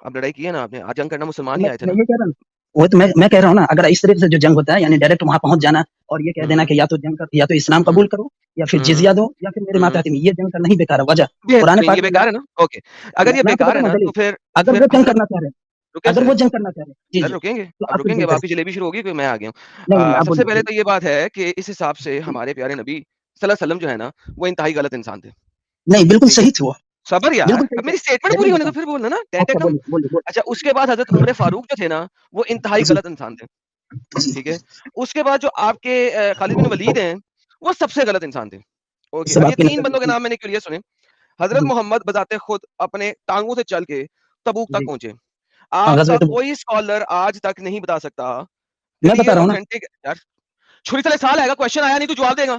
अब लड़ाई की है ना आपने, आज जंग करना मुसलमान ही मैं आए थे मैं ना? ये कह रहा हूँ, वो तो मैं कह रहा हूँ ना, अगर इस तरीके से जो जंग होता है, यानी डायरेक्ट वहां पहुंच जाना और ये कह देना हुँ, कि या तो जंग कर, या तो इस्लाम हुँ, कबूल करो, या फिर हुँ, जिजिया दो, या फिर मेरे हुँ। माता हतीमी, ये जंग करना ही बेकार है। वजह कुरान बेहतरीन, पाक ये में अल्लाह, बेकार है ना? ओके, अगर ये मैं आपको बेकार है बताऊं ना ना, तो दलील, फिर अगर वो जंग हज़रत, करना चाह रहे हैं, रुकें अगर सर, वो जंग करना चाह रहे हैं, जी सर जी, रुकेंगे, तो अब आप फिर रुकेंगे, जंग अब कर आपकी सकते जलेबी शुरू होगी कि मैं आ गया हूँ। हैं। नहीं नहीं, आप सबसे बोलिए पहले बोलिए। तो ये बात है कि इस हिसाब से हमारे प्यारे नबी सल्लल्लाहु अलैहि वसल्लम जो है ना वो इंतहाई गलत इंसान थे। नहीं बिल्कुल ठीक है, सही थी वो, सबर यार, बिल्कुल सही अब थे। मेरी स्टेटमेंट पूरी होने दो फिर बोलना ना। अच्छा बोलिए बोलिए बोलिए। अच्छा, उसके बाद हजरत उमर फारूक जो थे ना वो इंतहाई जी गलत इंसान थे। जी ठीक है, उसके बाद जो आपके खालिद बिन वलीद हैं वो सबसे गलत इंसान थे। ओके, सब अब ये आपकी 3 नजर बंदों के में। नाम मैंने क्लियर सुने। हजरत जी मोहम्मद बजाते खुद अपने टांगों से चल के तबूक तक जी पहुंचे। हाँ, आपका गजवत कोई स्कॉलर आज तक नहीं बता सकता मैं बता क्लियर रहा हूँ ना। ऑथेंटिक। यार छुरी तले साल आएगा, क्वेश्चन आया नहीं तू जवाब देगा।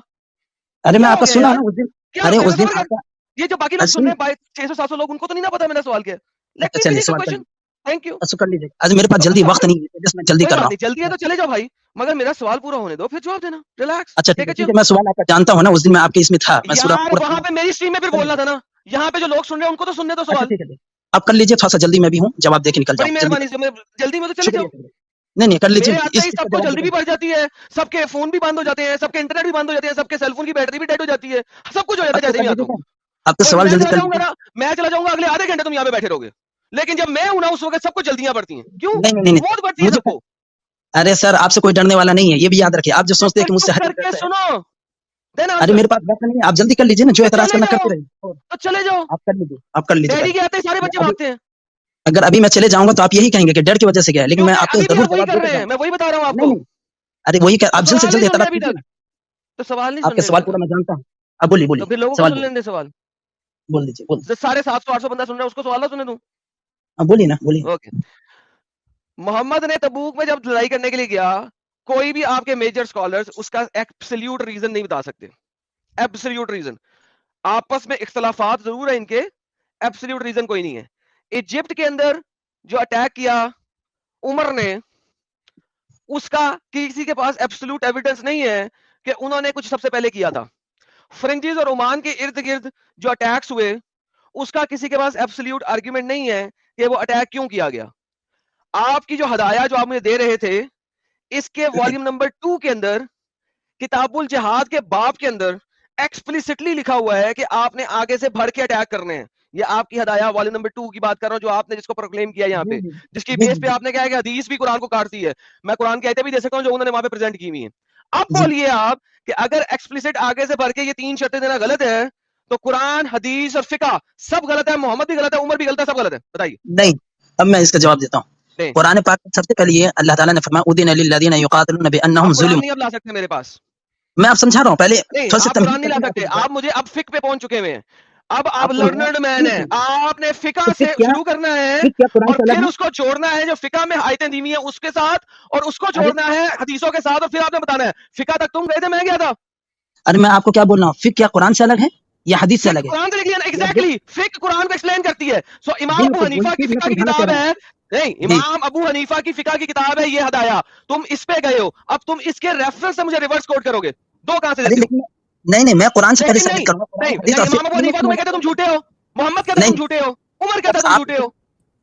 अरे मैं क्या हो आपका गया सुना यार, ना उस दिन, क्या अरे हो गया, उस दिन सबर कर। आपका, ये जो बाकी लोग सुन रहे हैं 600-700 लोग, उनको तो नहीं ना पता मेरा सवाल क्या है। लेट अच्छा मी चलिए फिनिश द सवाल कर क्वेश्चन। लीजिए, थैंक यू। अच्छा कर लीजिए। आज मेरे पास तो जल्दी सवाल वक्त नहीं है, जिस मैं जल्दी कोई कर रहा बात हूँ। नहीं, जल्दी है तो चले जाओ भाई, मगर मेरा सवाल पूरा होने दो फिर जवाब देना। रिलैक्स, अच्छा टेक अ ठीक चिल। है, मैं सवाल आपका जानता हूँ ना, उस दिन मैं आपके इसमें था, मैं पूरा यार पूरा वहां पे मेरी स्ट्रीम में फिर बोलना था ना, यहाँ पे जो लोग सुन रहे हैं उनको तो सुनने दो अच्छा सवाल। ठीक है, आप कर लीजिए, थोड़ा सा जल्दी मैं भी हूँ, जवाब दे के निकल बड़ी जाऊँ जल्दी। मेहरबानी से, मैं जल्दी में तो चले शुक्रिया जाओ। शुक्रिया। नहीं नहीं कर लीजिए, मेरे आते ही इसका सबको जवाब जल्दी भी बताइए। बढ़ जाती है, सबके फोन भी बंद हो जाते हैं, सबके इंटरनेट भी बंद हो जाते हैं, सबके सेलफोन की बैटरी भी डेड हो जाती है, सब कुछ हो जाता अब है तो जैसे कर ही आता लीजिए हूँ। ना, आप तो और सवाल मैं जल्दी चला कर जाऊंगा लीजिए। ना, मैं चला जाऊंगा अगले आधे घंटे तुम यहाँ पे बैठे रहोगे, लेकिन जब मैं हूं ना उस वक्त सबको जल्दियां पड़ती हैं। क्यों? नहीं नहीं नहीं मौत पड़ती है मुझे, सबको। अरे सर आपसे कोई डरने वाला नहीं है, ये भी याद रखिए। आप जो तो सोचते हैं फिर कि मुझसे चुप हर एक करके डरता है, सुनो, देन अरे आंसर। मेरे पास वक्त नहीं है, आप जल्दी कर लीजिए ना, जो तो एतराज चले करना जाओ, करते रहिए। तो चले जाओ। आप कर लीजिए, आप कर लीजिए डैडी पहले। के आते ही सारे बच्चे अभी भागते हैं, अगर अभी मैं चले जाऊंगा तो आप यही कहेंगे कि डर की वजह से गया, लेकिन मैं क्योंकि आपको अभी भी जरूर आप वही जवाब कर देकर रहे हैं, जाऊंगा। मैं वही बता रहा हूँ नहीं आपको। नहीं, अरे वही तो आप जल्द से सवाल जल्द नहीं सुन एतराज रहे अभी कीजिए तक, ना। तो सवाल नहीं आपके सुन रहे सवाल अभी पूरा तक। मैं जानता हूँ, अब बोलिए तो बोलिए, फिर लोगों को सवाल सुन बोलिए, लेने दे सवाल। बोल दीजिए बोल, जो 750-800 बंदा सुन रहा है उसको सवाल ना सुने दूं। बोलिए ना बोलिए। ओके, मोहम्मद ने तबूक में जब लड़ाई करने के लिए गया, कोई भी आपके मेजर स्कॉलर्स उसका एब्सोल्यूट रीजन नहीं बता सकते। एब्सोल्यूट रीजन, आपस में इख्तलाफात जरूर है इनके, एब्सोल्यूट रीजन कोई नहीं है। इजिप्ट के अंदर जो अटैक किया उमर ने, उसका किसी के पास एब्सोल्यूट एविडेंस नहीं है कि उन्होंने कुछ सबसे पहले किया था। फ्रिंजिस और ओमान के इर्द गिर्द जो अटैक्स हुए, उसका किसी के पास एब्सोल्यूट आर्ग्यूमेंट नहीं है कि वो अटैक क्यों किया गया। आपकी जो हदाया जो आप मुझे दे रहे थे, इसके वॉल्यूम नंबर 2 के अंदर किताबुल जिहाद के बाब के अंदर एक्सप्लिसिटली लिखा हुआ है कि आपने आगे से भर के अटैक करने हैं। ये आपकी हदाया वॉल्यूम नंबर 2 की बात कर रहा हूं, जो आपने जिसको प्रोक्लेम किया यहाँ पे, जिसकी जी बेस पे जी आपने कहा है कि हदीस भी कुरान को काटती है। मैं कुरान की आयतें भी दे सकता हूं जो उन्होंने वहां पे प्रेजेंट की हुई है। अब जी, बोलिए आप कि अगर एक्सप्लिसिट आगे से भर के ये 3 शर्तें देना गलत है, तो कुरान, हदीस और फिका सब गलत है, मोहम्मद भी गलत है, उमर भी गलत है, सब गलत है। बताइए। नहीं, अब मैं इसका जवाब देता हूँ। नहीं, कुरान पाक में सबसे पहले ये अल्लाह ताला ने फरमाया उदिन लिल्लज़ीना युक़ातिलूना बिअन्नहुम आप कुरान ज़ुलिमू। नहीं अब ला सकते मेरे पास। मैं आप समझा रहा हूँ, पहले नहीं, थोड़ा सा आप तमहीद कुरान नहीं ला करके मैं सकते। आपको आप मुझे अब फिक पे पहुंच चुके हुए हैं। अब आप आपको मैं लर्नर्ड मैन है, आपने फिका तो से शुरू करना है फिक क्या कुरान और से अलग फिर है? उसको जोड़ना है जो फिका में आयतें दी हुई है उसके साथ, और उसको अरे जोड़ना है हदीसों के साथ, और फिर आपने बताना है। फिका तक तुम गए थे, मैं गया था। अरे मैं आपको क्या बोल रहा हूँ, फिक क्या कुरान से अलग है या हदीस से फिक अलग है? कुरान से लिख लिया ना, या एग्जैक्टली फिक कुरान को एक्सप्लेन करती है। सो इमाम अबू बिल्कुल वही हनीफा की चीज मैं फिका की समझाना चाह किताब रहा हूँ। है, नहीं, जी इमाम अबू हनीफा की फिका की किताब है ये हदाया, तुम इस पे गए हो। अब तुम इसके रेफरेंस से मुझे रिवर्स कोट करोगे, दो कहां से अरे देते हो? लेकिन नहीं नहीं, मैं कुरान से पहले लेकिन सबमिट नहीं, करूंगा, कुरान नहीं, हदीस और इमाम अबू फिक हनीफा तुम्हें कहते तुम झूठे हो, मोहम्मद कहते नहीं। तुम झूठे हो, उमर कहता तुम आप झूठे हो।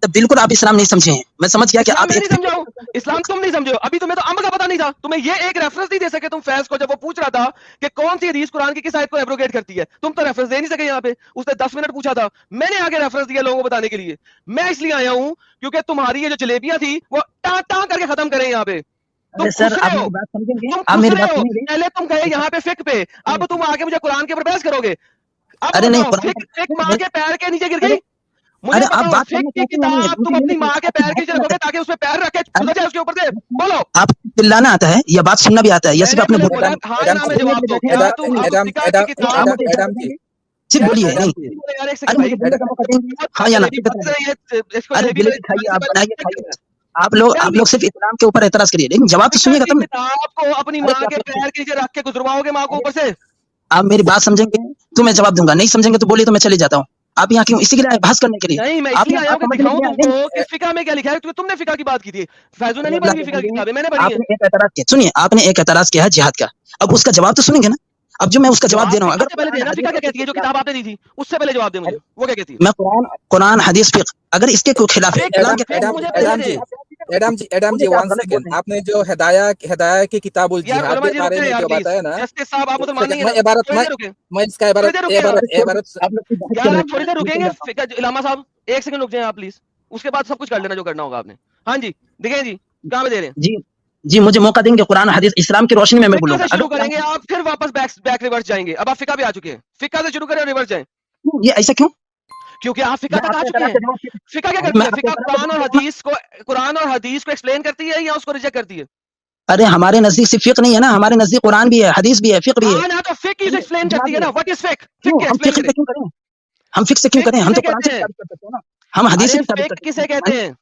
तो बिल्कुल आप इस्लाम नहीं समझे हैं, मैं समझ गया कि इस्लाम आप मैं एक नहीं फिक समझाऊं, इस्लाम तुम नहीं समझे हो। अभी तुम्हें तो अम्ब का पता नहीं था, तुम्हें ये एक रेफरेंस नहीं दे सके तुम फैज को, जब वो पूछ रहा था कि कौन सी हदीस कुरान की किस आयत को एब्रोगेट करती है, तुम तो रेफरेंस दे नहीं सके। यहाँ पे उसने 10 मिनट पूछा था, मैंने आगे रेफरेंस दिया लोगों को बताने के लिए। मैं इसलिए आया हूं क्योंकि तुम्हारी ये जो जलेबियां थी वो टां टां करके खत्म करें यहाँ पे। तुम अरे सर खुश आप रहे हो, मेरी बात समझेंगे, तुम आप खुश मेरी रहे बात हो। सुनेंगे। पहले तुम गए यहाँ पे फिक पे, अब तुम आगे मुझे कुरान के ऊपर बहस करोगे। अब अरे नहीं बताओ, कुरान फिक फिक माँ के पैर के नीचे गिर अरे गई। मुझे अरे आप बताओ, बात फिक करना की चाहते हैं या नहीं, किताब तुम मुझे अपनी नहीं माँ के आपकी पैर के बात नीचे करना रखोगे चाहते ताकि उसमें पैर रख के हैं। गुजर जाए उसके ऊपर से। बोलो। आप चिल्लाना आता है या बात सुनना भी आता है या सिर्फ मैंने अपने पहले बुरे बोला टाइम हाँ एडम ना में जी, जवाब दो, बैठे हैं? क्या तुम अब एडम फिका की अरे आप किताब। मुझे इजाजत एडम जी, देंगे, सिर्फ बोलिए एडम नहीं। जी, यार एक अरे सेकंड मुझे भाई, बोलने का मौका देंगे, बहुत हाँ या ना? जलेबी पसंद है, ये इसको अरे जलेबी जलेबी खाइए, आप बनाइए चेक खाइए। करना है। आप लोग सिर्फ इस्लाम के ऊपर एतराज करिए, लेकिन जवाब तो फिका सुनिएगा की तब ना। किताब को अपनी अरे माँ के क्या पैर के नीचे रख के गुजरवाओगे माँ को अरे ऊपर से। आप मेरी बात समझेंगे तो मैं जवाब दूंगा, नहीं समझेंगे तो बोलिए तो मैं चले जाता हूँ। आप यहाँ क्यों, इसी के लिए आए बहस करने के लिए? नहीं, मैं आप इसलिए आया हूँ कि समझने दिखाऊं के लिए आए तुमको कि नहीं। फिका में क्या लिखा है, क्योंकि तुमने फिका की बात की थी। फैजू ने अरे नहीं अल्लाह पढ़ी के फिका की बंदे, किताबें, मैंने पढ़ी है। आपने एक एतराज किया, सुनिए आपने एक एतराज किया है जिहाद का, अब उसका जवाब तो सुनेंगे ना। अब जो मैं उसका जवाब दे रहा हूँ, फिका अगर से पहले कुरान देना, हदीस फिका क्या और फिक कहती के है जो खिलाफ किताब आपने दी थी, उससे पहले जवाब दे मुझे, है, वो क्या कहती है। मैं कुरान हदीस फिक अगर इसके कोई खिलाफ है, फिक इस्लाम एडम के फिक खिलाफ एडम मुझे है, पहले एडम दे। जी, एडम जी, बोलिए कि आप वन गलत बोल सेकेंड, रहे हैं। आपने जो हिदाया की किताबुल यार जिहाद उलमा के जी बारे रुकते हैं में यार जो प्लीज, बताया ना, जस्टिस साहब आप एक मुसलमान नहीं सेकंड, है मैं ना, इबारत थोड़ी मैं देर रुके, मैं इसका थोड़ी देर रुके आप, इबारत आप लोग की बहस यार कर आप थोड़ी देर रहे रुकेंगे। हैं। फिका इलामा साहब एक सेकंड रुक जाए आप प्लीज, उसके बाद सब कुछ कर लेना जो करना होगा आपने। हाँ जी, दिखे जी, कहाँ पे दे रहे हैं। जी जी मुझे मौका देंगे कुरान और हदीस इस्लाम की रोशनी में मैं फिक्का बोलूंगा। से शुरू अगर करेंगे आप, फिर वापस बैक रिवर्स जाएंगे। अब आप फिक्का पे आ चुके हैं, फिक्का से शुरू करें और रिवर्स जाएं, ये ऐसा क्यों? क्योंकि आप फिक्का मैं तक आ आपको चुके इतना हैं। के जवाब फिक्का क्या मैं करती है? आपको फिक्का इतना के कुरान और हदीस को एक्सप्लेन करती है या उसको रिजेक्ट करती है? अरे हमारे नजदीक सिर्फ फिक्र नहीं है ना, हमारे नजदीक कुरान भी है, हदीस भी है, फिक्र भी है। हाँ ना, तो फिक यूज एक्सप्लेन करती है ना। What is फिक? फिक क्यों क्या हम एक्सप्लेन फिक्र करें? से क्यों करें? हम फिक्र से क्यों फिक करें? हम किसे तो कुरान से कहते भी हैं? साबित कर सकते हैं ना, हम हदीस से अरे भी साबित फिक कर सकते किसे हैं। कहते हैं?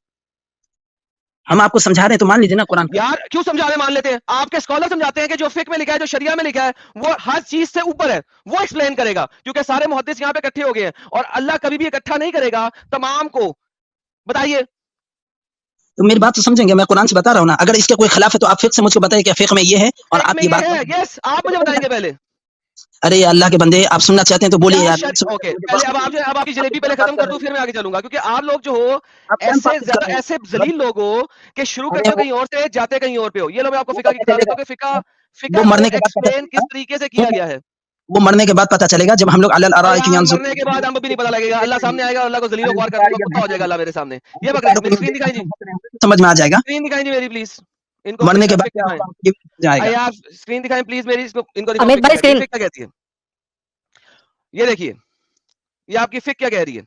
हम आपको समझा रहे हैं तो मान लीजिए ना कुरान को। यार क्यों समझा रहे, मान लेते हैं। आपके स्कॉलर समझाते हैं कि जो फिक में लिखा है, जो शरिया में लिखा है, वो हर चीज से ऊपर है, वो एक्सप्लेन करेगा, क्योंकि सारे मुहद्दिस यहाँ पे इकट्ठे हो गए हैं और अल्लाह कभी भी इकट्ठा नहीं करेगा तमाम को। बताइए। तो मेरी बात तो समझेंगे, मैं कुरान से बता रहा हूँ ना। अगर इसके कोई खिलाफ है तो आप फिक्र से मुझको बताइए कि फिक्र में ये है और फिक आप में ये ये बात। है, यस, आप मुझे बताएंगे पहले। अरे ये अल्लाह के बंदे, आप सुनना चाहते हैं तो बोलिए यार। ओके, पहले अब आपकी जलेबी पहले खत्म कर दूं, फिर मैं आगे चलूंगा, क्योंकि आप लोग जो हो आप टाइम पास कर रहे हैं। ऐसे जलील लोग हो कि शुरू अरे करते हो कहीं और से, जाते कहीं और पे हो। ये लो मैं आपको फिका की किताब देता हूँ कि वो फिका को मरने के बाद पता एक्सप्लेन किस चलेगा। तरीके से किया गया है। वो मरने के बाद पता चलेगा जब हम लोग अलल और अराइक यार यंजुर। मरने के बाद हमको भी नहीं पता लगेगा। अल्लाह सामने आएगा, अल्लाह को जलीलो ख्वार कर दूंगा, कुत्ता हो जाएगा अल्लाह मेरे सामने। ये बकरे मेरी स्क्रीन दिखाई जी, समझ में आ जाएगा स्क्रीन दिखाई जी मेरी प्लीज। इनको मरने के फिक बाद क्या दिखाएं। होगा, ये जाएगा। यार स्क्रीन दिखाएं प्लीज मेरी, इनको दिखाओ अमित फिक क्या भाई कहती है, स्क्रीन फिक क्या कहती है। ये देखिए, ये आपकी फिक क्या कह रही है।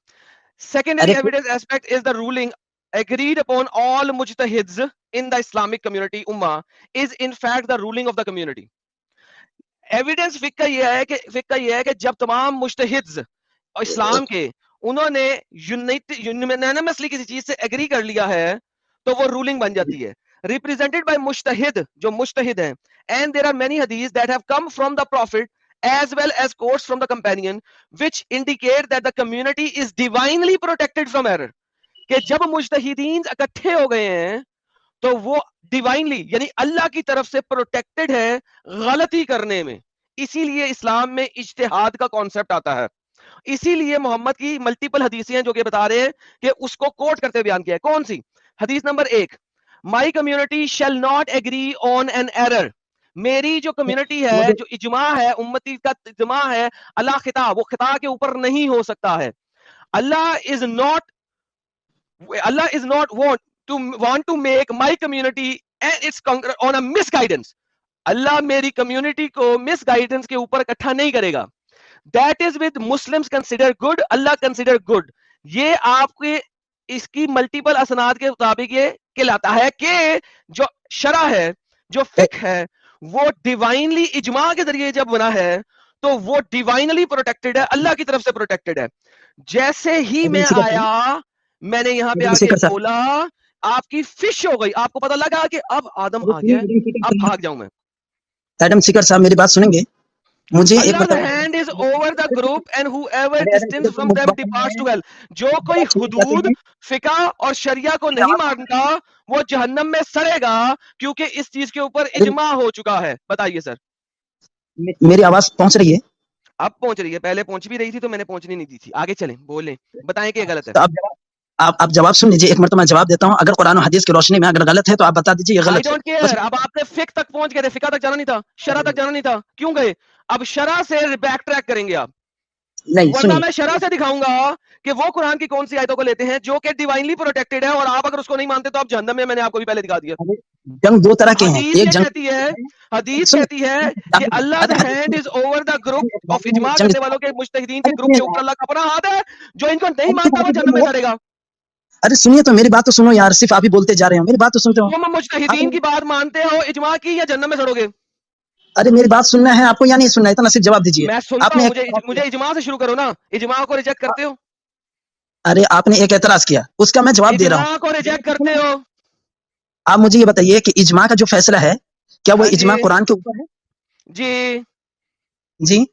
Secondary अरे evidence aspect is the ruling agreed upon all mujtahids in the Islamic community ummah is in fact the ruling of the community. Evidence फिक का ये है कि जब तमाम मुज्तहिद्स इस्लाम के उन्होंने यूनानिमसली किसी चीज से एग्री कर लिया है तो वो रूलिंग बन जाती है। रिप्रेजेंटेड बाय मुज्तहिद, जो मुज्तहिद हैं, एंड देयर आर मेनी हदीस that have come from the profit as well as quotes from the companion which indicate that the community is divinely protected from error. कि जब मुज्तहिदीन इकट्ठे हो गए हैं तो वो डिवाइनली यानी अल्लाह की तरफ से प्रोटेक्टेड है गलती करने में। इसीलिए इस्लाम में इज्तिहाद का कॉन्सेप्ट आता है। इसीलिए मोहम्मद की मल्टीपल हदीसें हैं जो कि बता रहे हैं कि उसको कोट करते बयान किया है। कौन सी हदीस? Number 1, my community shall not agree on an error. मेरी जो कम्युनिटी है, जो इजमा है, उम्मती का इजमा है, अल्लाह खिता, वो खिता के ऊपर नहीं हो सकता है। Allah is not want to make my community and its on a misguidance. अल्लाह मेरी कम्युनिटी को मिसगाइडेंस के ऊपर इकट्ठा नहीं करेगा। That is with Muslims consider good, Allah consider good. ये आपके इसकी मल्टीपल असनाद के मुताबिक ये कहलाता है कि जो शरा है, जो फिक है, वो डिवाइनली इजमा के जरिए जब बना है तो वो डिवाइनली प्रोटेक्टेड है, अल्लाह की तरफ से प्रोटेक्टेड है। जैसे ही मैं आया, मैंने यहाँ पे आके बोला, आपकी फिश हो गई, आपको पता लगा कि अब आदम आ गया, अब भाग जाऊं मैं। एडम सिकर साहब मेरी बात सुनेंगे? मुझे एक Allah's hand is over the group and whoever distance from them departs to hell. जो कोई हुदूद, फिका और शरिया को नहीं मानता वो जहन्नम में सड़ेगा, क्योंकि इस चीज के ऊपर इजमा हो चुका है। बताइए सर। मेरी आवाज पहुंच रही है? अब पहुंच रही है, पहले पहुंच भी रही थी तो मैंने पहुंचनी नहीं दी थी। आगे चलें, बोलें, बताएं कि गलत है। तो आप जवाब सुन लीजिए, एक मिनट मैं जवाब देता हूं। अगर कुरान और हदीस की रोशनी में अगर गलत है तो आप बता दीजिए ये गलत है। I don't care। अब आपने फिक तक पहुंच गए थे, फिका तक जाना नहीं था, शरा तक जाना नहीं था, क्यों गए? अब शरा से बैक ट्रैक करेंगे आप। नहीं, वरना मैं शरा से दिखाऊंगा कि वो कुरान की कौन सी आयतों को लेते हैं जो कि डिवाइनली प्रोटेक्टेड है, और आप अगर उसको नहीं मानते तो आप जहन्नम में। मैंने आपको भी पहले दिखा दिया। जंग दो तरह के हैं, हदीस एक जंग कहती है, हदीस कहती है कि Allah hand is over the group of इजमा करने वालों के मुज्तहिदीन के ग्रुप के ऊपर अल्लाह का अपना हाथ है। जो इनको नहीं मानता वो जहन्नम में सड़ेगा। अरे सुनिए तो, मेरी बात तो सुनो यार, सिर्फ आप ही बोलते जा रहे हो, मेरी बात तो सुनते हो। तुम मुज्तहिदीन की बात मानते हो इजमा की, या जहन्नम में सड़ोगे? अरे मेरी बात सुनना है आपको या नहीं सुनना है? इतना सिर्फ जवाब दीजिए। मैं सुनता आपने हूं, मुझे इजमा से शुरू करो ना। इजमा को रिजेक्ट करते हो? अरे आपने एक एतराज किया, उसका मैं जवाब दे रहा हूँ। इजमा को रिजेक्ट करते हो? आप मुझे ये बताइए कि इजमा का जो फैसला है, क्या वो इजमा कुरान के ऊपर है? जी जी,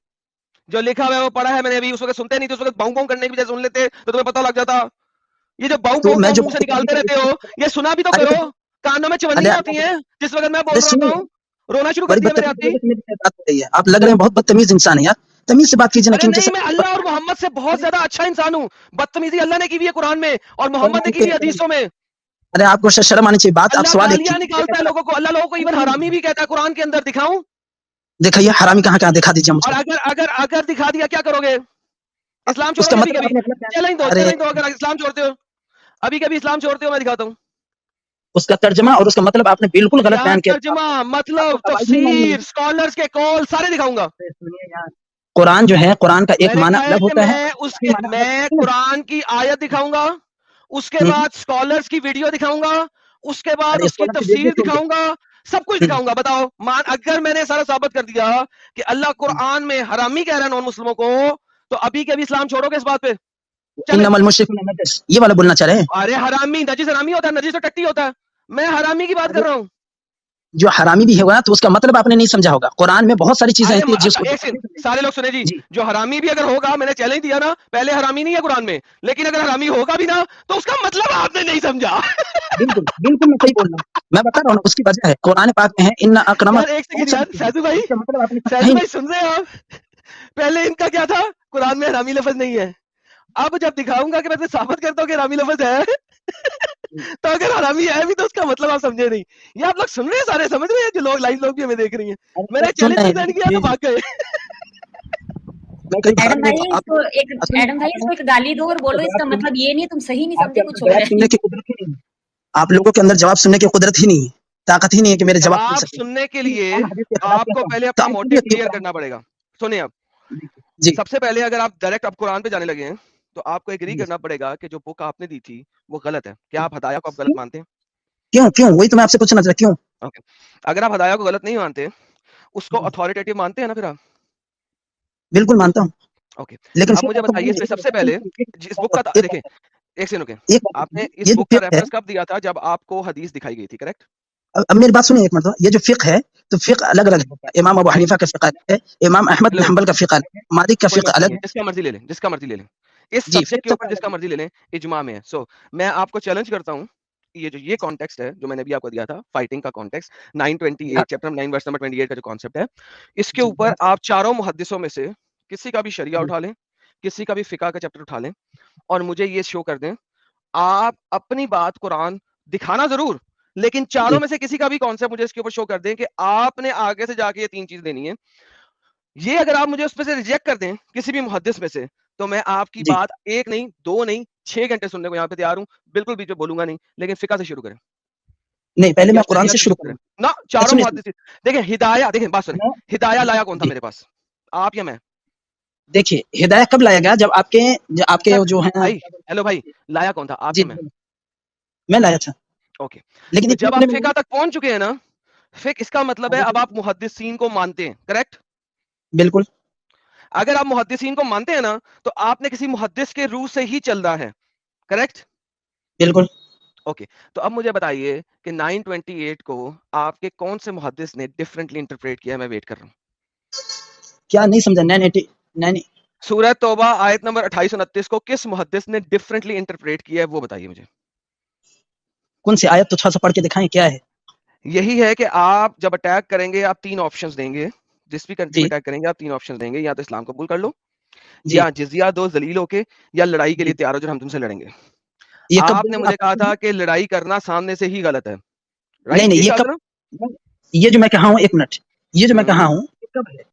जो लिखा हुआ है वो पढ़ा है मैंने। अभी उस वक्त सुनते नहीं थे, उस वक्त बाऊ बाऊ करने की वजह सुन लेते तो तुम्हें पता लग जाता। ये जो बाऊ तो बाऊ मैं जो मुंह से निकालते रहते हो, ये सुना भी तो अरे करो। कानों में चवन्नी होती है जिस वक्त मैं बोल रहा हूँ, रोना शुरू कर दिया मेरे आती। आप लग रहे हैं बहुत बदतमीज इंसान है यार, तमीज से बात कीजिए ना। अरे नहीं, मैं अल्लाह और मोहम्मद से बहुत ज्यादा अच्छा इंसान हूँ। बदतमीजी अल्लाह ने की हुई है कुरान में और मोहम्मद ने की हुई हदीसों में। अरे आपको शर्म आनी चाहिए। बात आप अल्लाह सवाल गालियां निकालता है लोगों को, अल्लाह लोगों को इवन हरामी भी कहता है कुरान के अंदर। दिखाऊं? दिखाइए हरामी कहाँ कहाँ दिखा दीजिए मुझे। और अगर अगर अगर दिखा दिया क्या करोगे? इस्लाम छोड़ोगे? अभी कभी चैलेंज दो, अगर इस्लाम छोड़ते हो, अभी कभी इस्लाम छोड़ते हो, मैं दिखाता हूँ। उसका तर्जमा और उसका मतलब आपने बिल्कुल गलत यार बयान किया। तर्जुमा मतलब आपको तवाज़ुन नहीं है। तफसीर स्कॉलर्स के कॉल सारे दिखाऊंगा। सुनिए यार, कुरान जो है, कुरान का एक मैंने माना कहा है अलग कि होता है, मैं सही उसके माना अलग मैं होता है। कुरान की आयत दिखाऊंगा, उसके हम्म, बाद स्कॉलर्स की वीडियो दिखाऊंगा, उसके बाद अरे उसकी स्कॉलर की वीडियो तफसीर छोड़ दो। दिखाऊंगा, सब कुछ दिखाऊंगा। बताओ अगर मैंने सारा साबित कर दिया कि अल्लाह कुरान में हरामी कह रहा है नॉन मुस्लिमों को, तो अभी के अभी इस्लाम छोड़ोगे इस बात पे? चले। इन्नमल मुश्रिकून नजस, ये वाला बोलना चाह रहे हैं। अरे हरामी नजीस हरामी होता है, नजीस तो टट्टी होता है। मैं हरामी की बात कर रहा हूँ। जो हरामी भी होगा तो उसका मतलब आपने नहीं समझा होगा। कुरान में बहुत सारी चीजें अरे ऐसी हैं जिसको एक सेकंड, सारे लोग सुने जी, जी जो हरामी भी अगर होगा, मैंने चैलेंज दिया ना, पहले हरामी नहीं है कुरान में, लेकिन अगर हरामी होगा भी ना, तो उसका मतलब आपने नहीं समझा। बिल्कुल बिल्कुल मैं सही बोल रहा हूँ। मैं बता रहा हूँ उसकी वजह है, कुरान पाक में है इन्ना अक्रमक, यार एक सेकंड बहुत सारी यार, चीजें, इसका मतलब आपने समझा सैजू ही भाई सुन रहे हैं आप? पहले इनका क्या था, कुरान में हरामी लफ्ज नहीं है। अब जब दिखाऊंगा कि मैं साबित करता हूँ कि हरामी लफ्ज है, नहीं। तो अगर हरामी है भी तो उसका मतलब आप समझे नहीं। ये आप लोग सुन रहे हैं, सारे समझ रहे हैं, जो लोग लाइव लोग भी हमें देख रही हैं। अरे मैंने सुन चैलेंज रहे डिजाइन हैं किया तो जी, भाग गए। मैं कहीं भाग एडम नहीं, भाई आप इसको एक सुनिए, एडम भाई इसको एक गाली दो और बोलो इसका मतलब ये नहीं, तुम सही नहीं आपके समझे, अंदर कुछ और जवाब है। सुनने की कुदरत ही नहीं है। आप लोगों के अंदर जवाब सुनने की कुदरत ही नहीं है, ताकत ही नहीं है कि मेरे जवाब सुन जवाब सके। सुनने के लिए कुरान हदीस के खिलाफ आपको कहता हूँ पहले तो अपना आप खुद मोटिव भी क्लियर करना पड़ेगा। सुनिए, अब जी सबसे पहले अगर आप डायरेक्ट अब कुरान पे जाने लगे हैं, तो आपको एग्री जी करना पड़ेगा कि जो बुक आपने दी थी वो गलत है। क्या आप हदाया को आप गलत मानते हैं? क्यों क्यों वही तो मैं आपसे पूछना चाहता क्यों। ओके, अगर आप हदाया को गलत नहीं मानते, उसको जी, अथॉरिटेटिव मानते हैं ना फिर आप? बिल्कुल मानता हूँ, ओके, लेकिन अब फिर मुझे आपको बताइए मालूम इसमें सबसे है, पहले जिस बुक का एक देखें, बात एक सेकंड रुके, एक बात आपने बताइए, इस ये जो बुक का फिक्र है, रेफरेंस कब दिया था? जब आपको हदीस दिखाई गई थी, करेक्ट? अब मेरी बात सुनिए एक मरतबा, ये जो फिक्र है तो फिक्र अलग अलग होता है। इमाम अबू हनीफा का फिक्र अलग है, इमाम अहमद बिन हेलो, हंबल का फिक्र अलग है, मालिक का कोई फिक्र मसला अलग नहीं है, है। जिसका मर्जी ले लें, जिसका मर्जी ले लें। इस जी सब्जेक्ट के फिक्र ऊपर सबका जिसका अलग है। मर्जी ले लें, इजमा में है। सो मैं आपको चैलेंज करता हूँ, ये जो ये कॉन्टेक्स्ट है जो मैंने अभी आपको दिया था, फाइटिंग का कॉन्टेक्स्ट, 928 चैप्टर 9 वर्स नंबर 28 का जो कॉन्सेप्ट है, इसके जी ऊपर आप चारों मुहद्दिसों में से किसी का भी शरिया जी उठा लें, किसी का भी फिका का चैप्टर उठा लें, और मुझे ये शो कर दें। आप अपनी बात कुरान दिखाना जरूर, लेकिन चारों जी में से किसी का भी कॉन्सेप्ट मुझे इसके ऊपर शो कर दें कि आपने आगे से जाके ये 3 चीज देनी है। ये अगर आप मुझे उसमें से रिजेक्ट कर दें किसी भी मुहद्दिस में से, तो मैं आपकी जी बात 1 नहीं 2 नहीं 6 घंटे सुनने को यहाँ पे तैयार हूँ। बिल्कुल बीच में बोलूंगा नहीं, लेकिन फिका से शुरू करें नहीं, पहले या मैं कुरान शरिया से से शुरू शुरू करें करूंगा। ना। चारों सुनिए सुनिए, मुहद्दिस देखें, हिदाया देखें, बात सुने, मैं हिदाया लाया कौन था जी मेरे पास, आप या मैं? देखिए हिदायत कब लाया गया, जब आपके सर जो है भाई, हेलो भाई, लाया कौन था, आप जी या मैं? मैं लाया था, ओके, लेकिन तो इतने जब अपने आप में फिका तक पहुंच चुके हैं ना, फिक इसका मतलब है अब आप मुहद्दिसीन को मानते हैं, करेक्ट? बिल्कुल अगर आप मुहद्दिसीन को मानते हैं ना, तो आपने किसी मुहद्दिस के रूह से ही चलना है, करेक्ट? बिल्कुल ओके, तो अब मुझे बताइए कि 928 को आपके कौन से मुहद्दिस ने डिफरेंटली इंटरप्रेट किया है? मैं वेट कर रहा हूँ। क्या नहीं समझा, 980 सूरह तौबा आयत नंबर 28-29 को किस मुहद्दिस ने डिफरेंटली इंटरप्रेट किया है, वो बताइए मुझे। कौन सी आयत, तो थोड़ा सा पढ़ के दिखाएं क्या है। यही है कि आप जब अटैक करेंगे, आप 3 ऑप्शंस देंगे। जिस भी कंट्री में जी अटैक करेंगे, आप 3 ऑप्शंस देंगे, या तो इस्लाम कबूल कर लो, जी या जिजिया दो जलील होके, या लड़ाई के लिए जी तैयार हो जो हम तुमसे लड़ेंगे। ये कब आपने देंगे मुझे आप कहा बताइए था मुझे? कि लड़ाई करना सामने से ही गलत है, नहीं राइट? नहीं ये ये कहा कब, था ना? ये जो मैं कहा हूँ, एक मिनट, ये जो मैं कहा हम्म, हूँ ये कब है।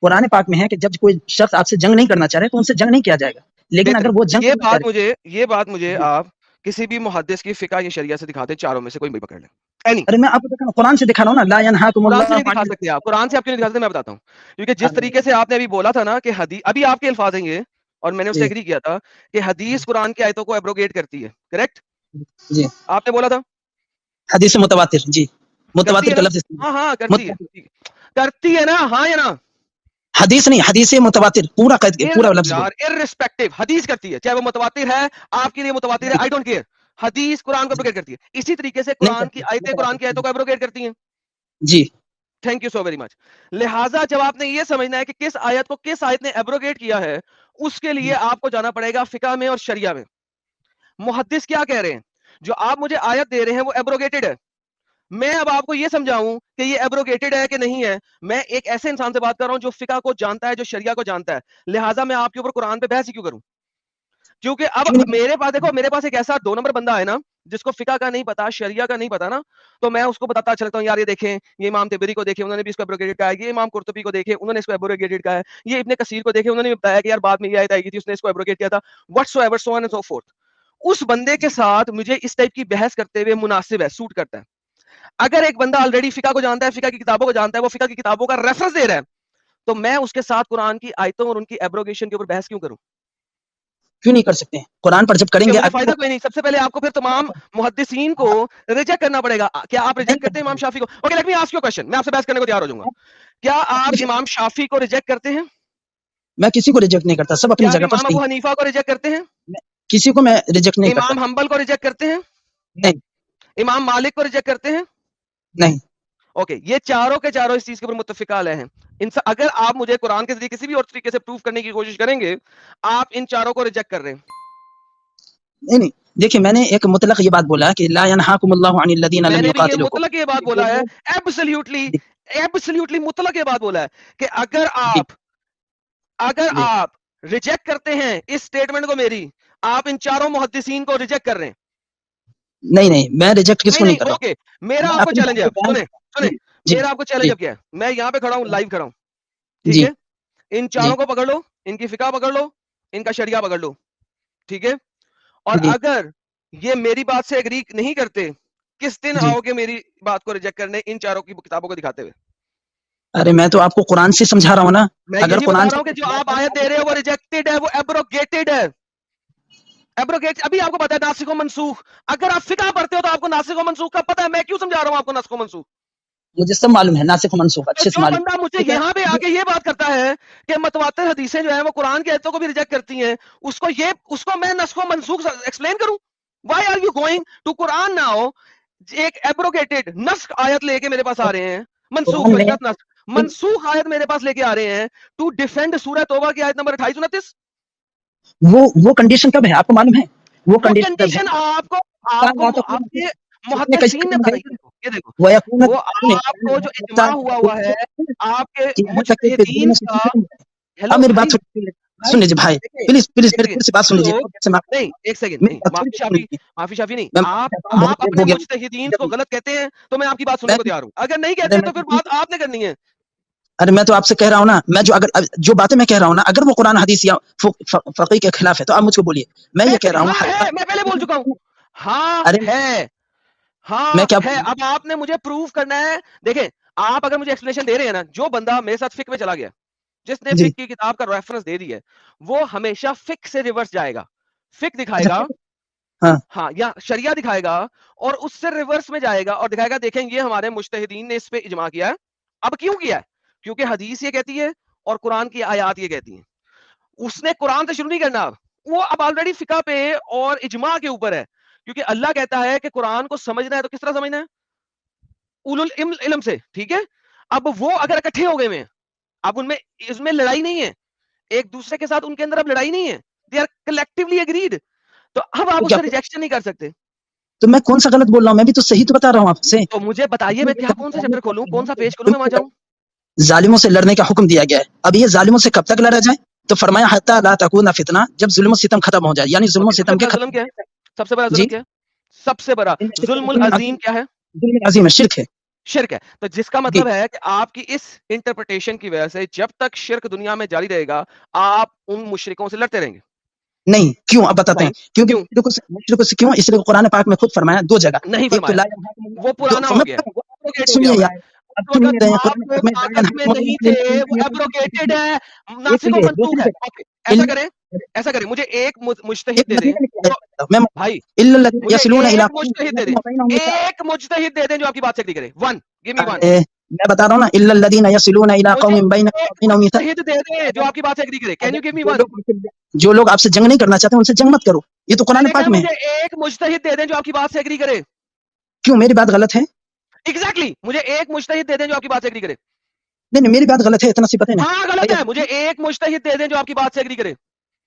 कुरान पाक में है कि जब कोई शख्स आपसे जंग नहीं करना चाह रहे तो उनसे जंग नहीं किया जाएगा, लेकिन अगर बेहतरीन। वो जंग ये करना चाह बात रहे मुझे ये बात मुझे जी, आप किसी भी मुहद्दिस की फिका या शरिया से दिखाते, चारों में से कोई भी पकड़ ले, एनी। अरे मैं आपको दिखा रहा हूँ, कुरान से दिखा रहा हूँ ना, ला कुरान से नहीं यनहाकुमुल्लाहु दिखा अनिल सकते आप, कुरान से आप क्यों नहीं दिखा सकते, मैं बताता हूँ। क्योंकि जिस तरीके से आपने अभी बोला था ना कि हदीस, अभी आपके अल्फाज हैं ये, और मैंने उससे जी एग्री किया था कि हदीस कुरान की आयतों को एब्रोगेट करती है, करेक्ट? जी आपने बोला था हदीस मुतवातिर, जी करती मुतवातिर है का ना? लफ्ज इस्तेमाल, हाँ हाँ करती है, मुतवातिर, ठीक है। करती है ना, हाँ या ना? हदीस नहीं, हदीस मुतवातिर, पूरा पूरा लफ्ज बोलो। यार इररिस्पेक्टिव, हदीस करती है, चाहे वो मुतवातिर है, आपके लिए मुतवातिर है, जी आई डोंट केयर। हदीस कुरान को जी एब्रोगेट करती है, इसी तरीके से नहीं कुरान की करती आयतें कुरान की आयतों मुतवातिर, को एब्रोगेट करती हैं। जी thank you so very much. लिहाजा जब आपने ये समझना है कि किस आयत को किस आयत ने एब्रोगेट किया है, उसके लिए जी आपको जाना पड़ेगा फिका में और शरिया में। मुहद्दिस क्या कह रहे हैं, जो आप मुझे आयत दे रहे हैं वो एब्रोगेटेड है, मैं अब आपको ये समझाऊं कि ये एब्रोगेटेड है कि नहीं है। मैं एक ऐसे इंसान से बात कर रहा हूं जो फिका को जानता है, जो शरिया को जानता है, लिहाजा मैं आपके ऊपर कुरान पे बहस ही क्यों करूं? क्योंकि अब क्यों नहीं, मेरे पास देखो, मेरे पास एक ऐसा 2 नंबर बंदा है ना, जिसको फिका का नहीं पता, शरिया का नहीं पता ना, तो मैं उसको बताता चलता हूँ, यार ये देखें, ये इमाम तिबरी को देखें, उन्होंने भी इसको एब्रोगेटेड कहा है, ये इमाम कुर्तुबी को देखें, उन्होंने इसको एब्रोगेटेड कहा है, ये इब्ने कसीर को देखें, उन्होंने भी बताया कि यार बाद में ये आयत आई थी, उसने इसको एब्रोगेट किया था, whatsoever, so on and so forth. اس بندے کے ساتھ مجھے اس ٹائپ کی بحث کرتے ہوئے مناسب ہے, سوٹ کرتا ہے. اگر ایک بندہ آلریڈی فقہ کو جانتا ہے, فقہ کی کتابوں کو جانتا ہے, وہ فقہ کی کتابوں کا ریفرنس دے رہا ہے, تو میں اس کے ساتھ قرآن کی آیتوں اور ان کی ایبروگیشن کے اوپر بحث کیوں کروں؟ کیوں نہیں کر سکتے ہیں؟ قرآن پر جب کریں گے مجھے فائدہ کوئی نہیں. سب سے پہلے آپ کو پھر تمام محدثین کو ریجیکٹ کرنا پڑے گا. کیا آپ ریجیکٹ کرتے ہیں امام شافی کو؟ Okay let me ask you question, میں آپ سے بحث کرنے کو تیار ہو جاؤں گا. کیا آپ امام شافی کو ریجیکٹ کرتے ہیں؟ میں کسی کو ریجیکٹ نہیں کرتا, سب اپنی کیا جگہ پر امام صحیح. ابو حنیفہ کو ریجیکٹ کرتے ہیں؟ کسی کو میں ریجیکٹ نہیں کرتا. امام حنبل کو ریجیکٹ کرتے ہیں؟ نہیں. امام مالک کو ریجیکٹ کرتے ہیں؟ نہیں. اوکے, یہ چاروں کے چاروں اس چیز کے اوپر متفق علیہ ہیں. اگر آپ مجھے قرآن کے ذریعے کسی بھی اور طریقے سے پروف کرنے کی کوشش کریں گے, آپ ان چاروں کو ریجیکٹ کر رہے ہیں. نہیں دیکھیں, میں نے ایک مطلق یہ بات بولا کہ لا ينهاكم الله عن الذين میں لم نے بھی یہ يقاتلوكم. مطلق یہ بات بولا ہے, ایبسلیوٹلی مطلق یہ بات بولا ہے کہ اگر آپ ریجیکٹ کرتے ہیں اس سٹیٹمنٹ کو میری, آپ ان چاروں محدثین کو ریجیکٹ کر رہے ہیں. نہیں میں ریجیکٹ کس کو نہیں کر رہا ہوں. اوکے, میرا آپ کو چیلنج ہے, سنیں میرا آپ کو چیلنج اب کیا ہے, میں یہاں پہ کھڑا ہوں, لائیو کھڑا ہوں, ٹھیک ہے, ان چاروں کو پکڑ لو, ان کی فقہ پکڑ لو, ان کا شریعہ پکڑ لو, ٹھیک ہے, اور اگر یہ میری بات سے ایگری نہیں کرتے, کس دن آؤ گے میری بات کو ریجیکٹ کرنے ان چاروں کی کتابوں کو دکھاتے ہوئے؟ ارے میں تو آپ کو قرآن سے سمجھا رہا ہوں نا. میں اگر یہی بتا قرآن رہا ہوں کہ جو آپ آیت دے رہے ہیں وہ ریجیکٹڈ ہے, وہ ایبروگیٹڈ ہے. ابھی آپ کو پتا ہے ناسخ و منسوخ, اگر آپ فقہ پڑھتے ہو تو آپ کو ناسخ و منسوخ کا پتا ہے. میں کیوں سمجھا رہا ہوں آپ کو ناسخ و منسوخ؟ مجھے سب معلوم ہے, ناسخ و منسوخ اچھے سے جو معلوم. بندہ مجھے یہاں پہ آ کے یہ بات کرتا ہے کہ متواتر حدیثیں جو ہیں وہ قرآن کی آیتوں کو بھی ریجیکٹ کرتی ہیں, اس کو میں نسخ و منسوخ ایکسپلین کروں؟ Why are you going to Quran now? ایک ایبروگیٹڈ نسخ آیت لے کے میرے پاس آ رہے ہیں, منسوخ آیت میرے پاس لے کے آ رہے ہیں ٹو ڈیفینڈ سورہ توبہ کی آیت نمبر 28-29. وہ کنڈیشن کب ہے آپ کو معلوم ہے؟ وہ کنڈیشن آپ کو محدثین نے بتائی. یہ دیکھو, وہ آپ کو جو اجماع ہوا ہے آپ کے مجتہدین کا. اب میری بات سن لیجیے بھائی, پلیز میری سے بات سن لیجیے. نہیں ایک سیکنڈ, معافی شافی نہیں, آپ اپنے مجتہدین کو غلط کہتے ہیں تو میں آپ کی بات سننے کو تیار ہوں. اگر نہیں کہتے تو پھر بات آپ نے کرنی ہے. ارے میں تو آپ سے کہہ رہا ہوں نا, میں جو باتیں میں کہہ رہا ہوں نا, اگر وہ قرآن حدیث یا فقہ کے خلاف ہے تو آپ مجھ کو بولیے. میں یہ کہہ رہا ہوں, میں پہلے بول چکا ہوں ہاں ہے, ہاں ہے. اب آپ نے مجھے پروف کرنا ہے. دیکھیں, آپ اگر مجھے ایکسپلینیشن دے رہے ہیں نا, جو بندہ میرے ساتھ فقہ میں چلا گیا, جس نے فقہ کی کتاب کا ریفرنس دے دی ہے, وہ ہمیشہ فقہ سے ریورس جائے گا. فقہ دکھائے گا, ہاں, یا شریعہ دکھائے گا, اور اس سے ریورس میں جائے گا اور دکھائے گا دیکھیں یہ ہمارے مجتہدین نے اس پہ اجماع کیا ہے. اب کیوں کیا ہے؟ کیونکہ حدیث یہ کہتی ہے اور قرآن کی آیات یہ کہتی ہیں. اس نے قرآن سے شروع نہیں کرنا, وہ اب آلریڈی فقہ پہ اور اجماع کے اوپر ہے. کیونکہ اللہ کہتا ہے کہ قرآن کو سمجھنا ہے تو کس طرح سمجھنا ہے؟ اولو العلم سے, ٹھیک ہے. اب وہ اگر اکٹھے ہو گئے ہیں, اب ان میں اس میں لڑائی نہیں ہے, ایک دوسرے کے ساتھ ان کے اندر اب لڑائی نہیں ہے, دے آر کلیکٹیولی اگریڈ, تو اب آپ اس سے ریجیکشن نہیں کر سکتے. تو میں کون سا غلط بول رہا ہوں؟ میں بھی تو صحیح تو بتا رہا ہوں آپ سے. تو مجھے بتائیے میں کیا کون سا چیپٹر کھولوں, کون سا پیج کھولوں, میں وہاں جاؤں. ظالموں سے لڑنے کا حکم دیا گیا ہے. اب یہ ظالموں سے کب تک لڑا جائے؟ تو فرمایا حتی لا تکون فتنہ, جب ظلم و ستم ختم ہو جائے, یعنی ظلم و ستم کے ظلم کیا ہے؟ سب سے بڑا ظلم کیا ہے؟ سب سے بڑا ظلم العظیم کیا ہے؟ ظلم عظیم ہے, شرک ہے. شرک ہے. تو جس کا مطلب ہے کہ آپ کی اس انٹرپریٹیشن کی وجہ سے جب تک شرک دنیا میں جاری رہے گا آپ ان مشرکوں سے لڑتے رہیں گے. نہیں, کیوں؟ اب بتاتے ہیں. کیونکہ کیوں؟ اس لیے قرآن پاک میں خود فرمایا دو جگہ. نہیں فرمایا, وہ پرانا ہو گیا. سنیے یار, ایسا کریں مجھے ایک مجتہد دے دیں بھائی, ایک مجتہد دے دیں جو آپ کی بات سے کرے. One, give me one. میں بتا رہا ہوں نا, الا الذین یصلون الی قوم بینکم مجتہد دے دیں جو آپ کی بات سے ایگری کرے. Can you give me one? جو لوگ آپ سے جنگ نہیں کرنا چاہتے ان سے جنگ مت کرو, یہ تو قرآن پاک میں ہے. مجھے ایک مجتہد دے دیں جو آپ کی بات سے ایگری کرے. کیوں میری بات غلط ہے؟ ایگزیکٹلی, مجھے ایک مجتہد دے دیں جو آپ کی بات سے ایگری کرے. نہیں میری بات غلط ہے, اتنا سی پتہ نہیں. ہاں غلط ہے, مجھے ایک مجتہد دے دیں جو آپ کی بات سے ایگری کرے.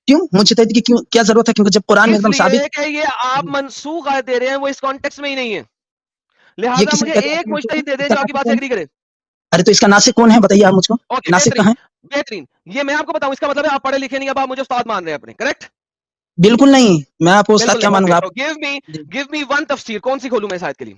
کیوں مجتہد کی کیا ضرورت ہے؟ کیونکہ جب قرآن میں ایک دم ثابت ہے یہ آپ منسوخ آیت دے رہے ہیں, وہ اس کانٹیکسٹ میں ہی نہیں ہے, لہٰذا مجھے ایک مجتہد دے دیں جو آپ کی بات سے ایگری کرے. ارے تو اس کا ناسخ کون ہے بتائیے آپ مجھ کو. ناسخ کہاں ہے؟ بہترین, یہ میں آپ کو بتاؤں, اس کا مطلب ہے آپ پڑھے لکھے نہیں, اب آپ مجھے استاد مان رہے ہیں اپنے, کریکٹ؟ بالکل نہیں, میں آپ کو استاد کیا مانوں گا. گیو می ون تفسیر, کون سی کھولوں میں اس آیت کے لیے؟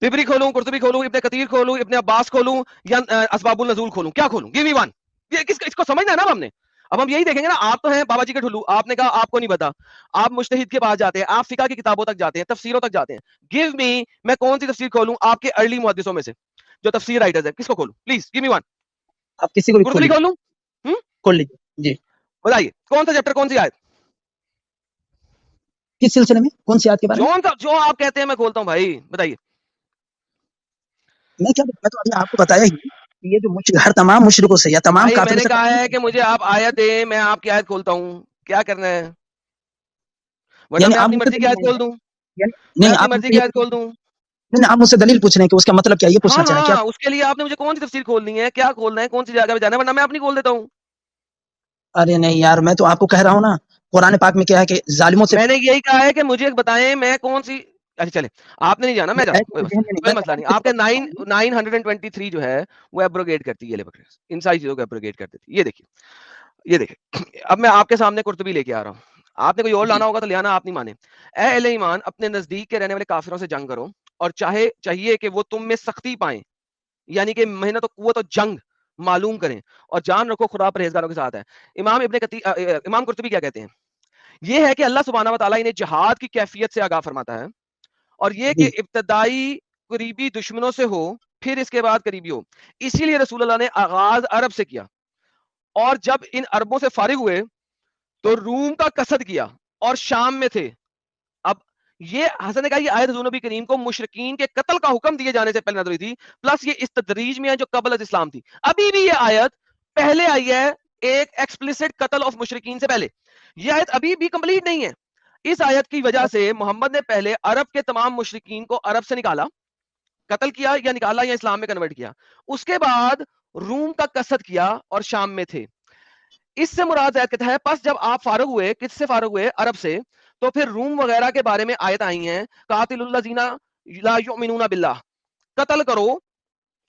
طبری کھولوں, قرطبی کھولوں, ابن کثیر کھولوں, ابن عباس کھولوں, یا اسباب النزول کھولوں؟ کیا کھولوں؟ Give me one. اس کو سمجھنا ہے نا ہم نے. اب ہم یہی دیکھیں گے نا, آپ تو ہیں بابا جی کے ٹھلو, آپ نے کہا آپ کو نہیں پتا, آپ مجتہد کے پاس جاتے ہیں, آپ فقہ کی کتابوں تک جاتے ہیں, تفسیروں تک جاتے ہیں. گیو می, میں کون سی تفسیر کھولوں آپ کے ارلی محدثوں میں سے جو تفسیر رائٹرز ہیں, کس کو کھولوں؟ Please give me one. آپ کسی کو بھی قرطبی کھول لوں؟ کھول لیجیے جی. بتائیے کون سا چیپٹر, کون سی آیت, کس سلسلے میں, کون سی آیت کے بارے میں؟ جو آپ کہتے ہیں میں کھولتا ہوں بھائی, بتائیے. میں کیا, میں تو ابھی آپ کو بتایا ہی کہ یہ جو ہر تمام مشرکوں سے یا تمام بھائی میں کافروں نے سے کہا ہے کہ مجھے آپ آیت دیں, میں آپ کی آیت کھولتا ہوں, کیا کرنا ہے, ورنہ یعنی میں آپ اپنی مجھ سے مرضی کی آیت کھول دوں, میں نہیں اپنی آپ مجھ مرضی سے کی یہ آیت کھول دوں. نہیں, آپ مجھ سے دلیل پوچھ رہے ہیں کہ اس کا مطلب کیا, یہ ہاں پوچھنا چاہ رہے ہیں کیا؟ ہاں, اس کے لیے آپ نے مجھے کون سی تفسیر کھولنی ہے, کیا کھولنا ہے, کون سی جگہ پہ جانا ہے, ورنہ میں اپنی کھول دیتا ہوں. ارے نہیں یار, میں تو آپ کو کہہ رہا ہوں نا, قرآن پاک میں کیا ہے کہ ظالموں سے میں نے یہی کہا ہے کہ مجھے بتائیں میں کون سی. اچھا چلے, آپ نے نہیں جانا, میں جاتا ہوں, کوئی مسئلہ نہیں. آپ کے 923 جو ہے وہ ایبروگیٹ کرتی ہے, ان ساری چیزوں کو ایبروگیٹ کر دیتی ہے. یہ دیکھیں اب میں آپ کے سامنے قرطبی لے کے آ رہا ہوں, آپ نے کوئی اور لانا ہوگا تو لے آنا, آپ نہیں مانے. اے اہل ایمان, اپنے نزدیک کے رہنے والے کافروں سے جنگ کرو, اور چاہیے کہ وہ تم میں سختی پائیں, یعنی کہ محنت و قوت و جنگ معلوم کریں, اور جان رکھو خدا پرہیزگاروں کے ساتھ ہے. امام قرطبی کیا کہتے ہیں, یہ ہے کہ اللہ سبحانہ و تعالیٰ انہیں جہاد کی کیفیت سے آگاہ فرماتا ہے, اور یہ کہ ابتدائی قریبی دشمنوں سے ہو, پھر اس کے بعد قریبی ہو. اسی لیے رسول اللہ نے آغاز عرب سے کیا, اور جب ان عربوں سے فارغ ہوئے تو روم کا قصد کیا اور شام میں تھے. اب یہ حسن نے کہا یہ آیت حضور نبی کریم کو مشرکین کے قتل کا حکم دیے جانے سے پہلے نازل ہوئی تھی, پلس یہ اس تدریج میں ہے جو قبل از اسلام تھی. ابھی بھی یہ آیت پہلے آئی ہے ایک ایکسپلیسٹ قتل آف مشرکین سے پہلے, یہ آیت ابھی بھی کمپلیٹ نہیں ہے. اس آیت کی وجہ سے محمد نے پہلے عرب کے تمام مشرکین کو عرب سے نکالا, قتل کیا یا نکالا یا اسلام میں کنورٹ کیا, اس کے بعد روم کا قصد کیا اور شام میں تھے. اس سے مراد آیت کہتا ہے پس جب آپ فارغ ہوئے, کس سے فارغ ہوئے, عرب سے, تو پھر روم وغیرہ کے بارے میں آیت آئی ہیں, قاتل الذین لا یؤمنون باللہ, قتل کرو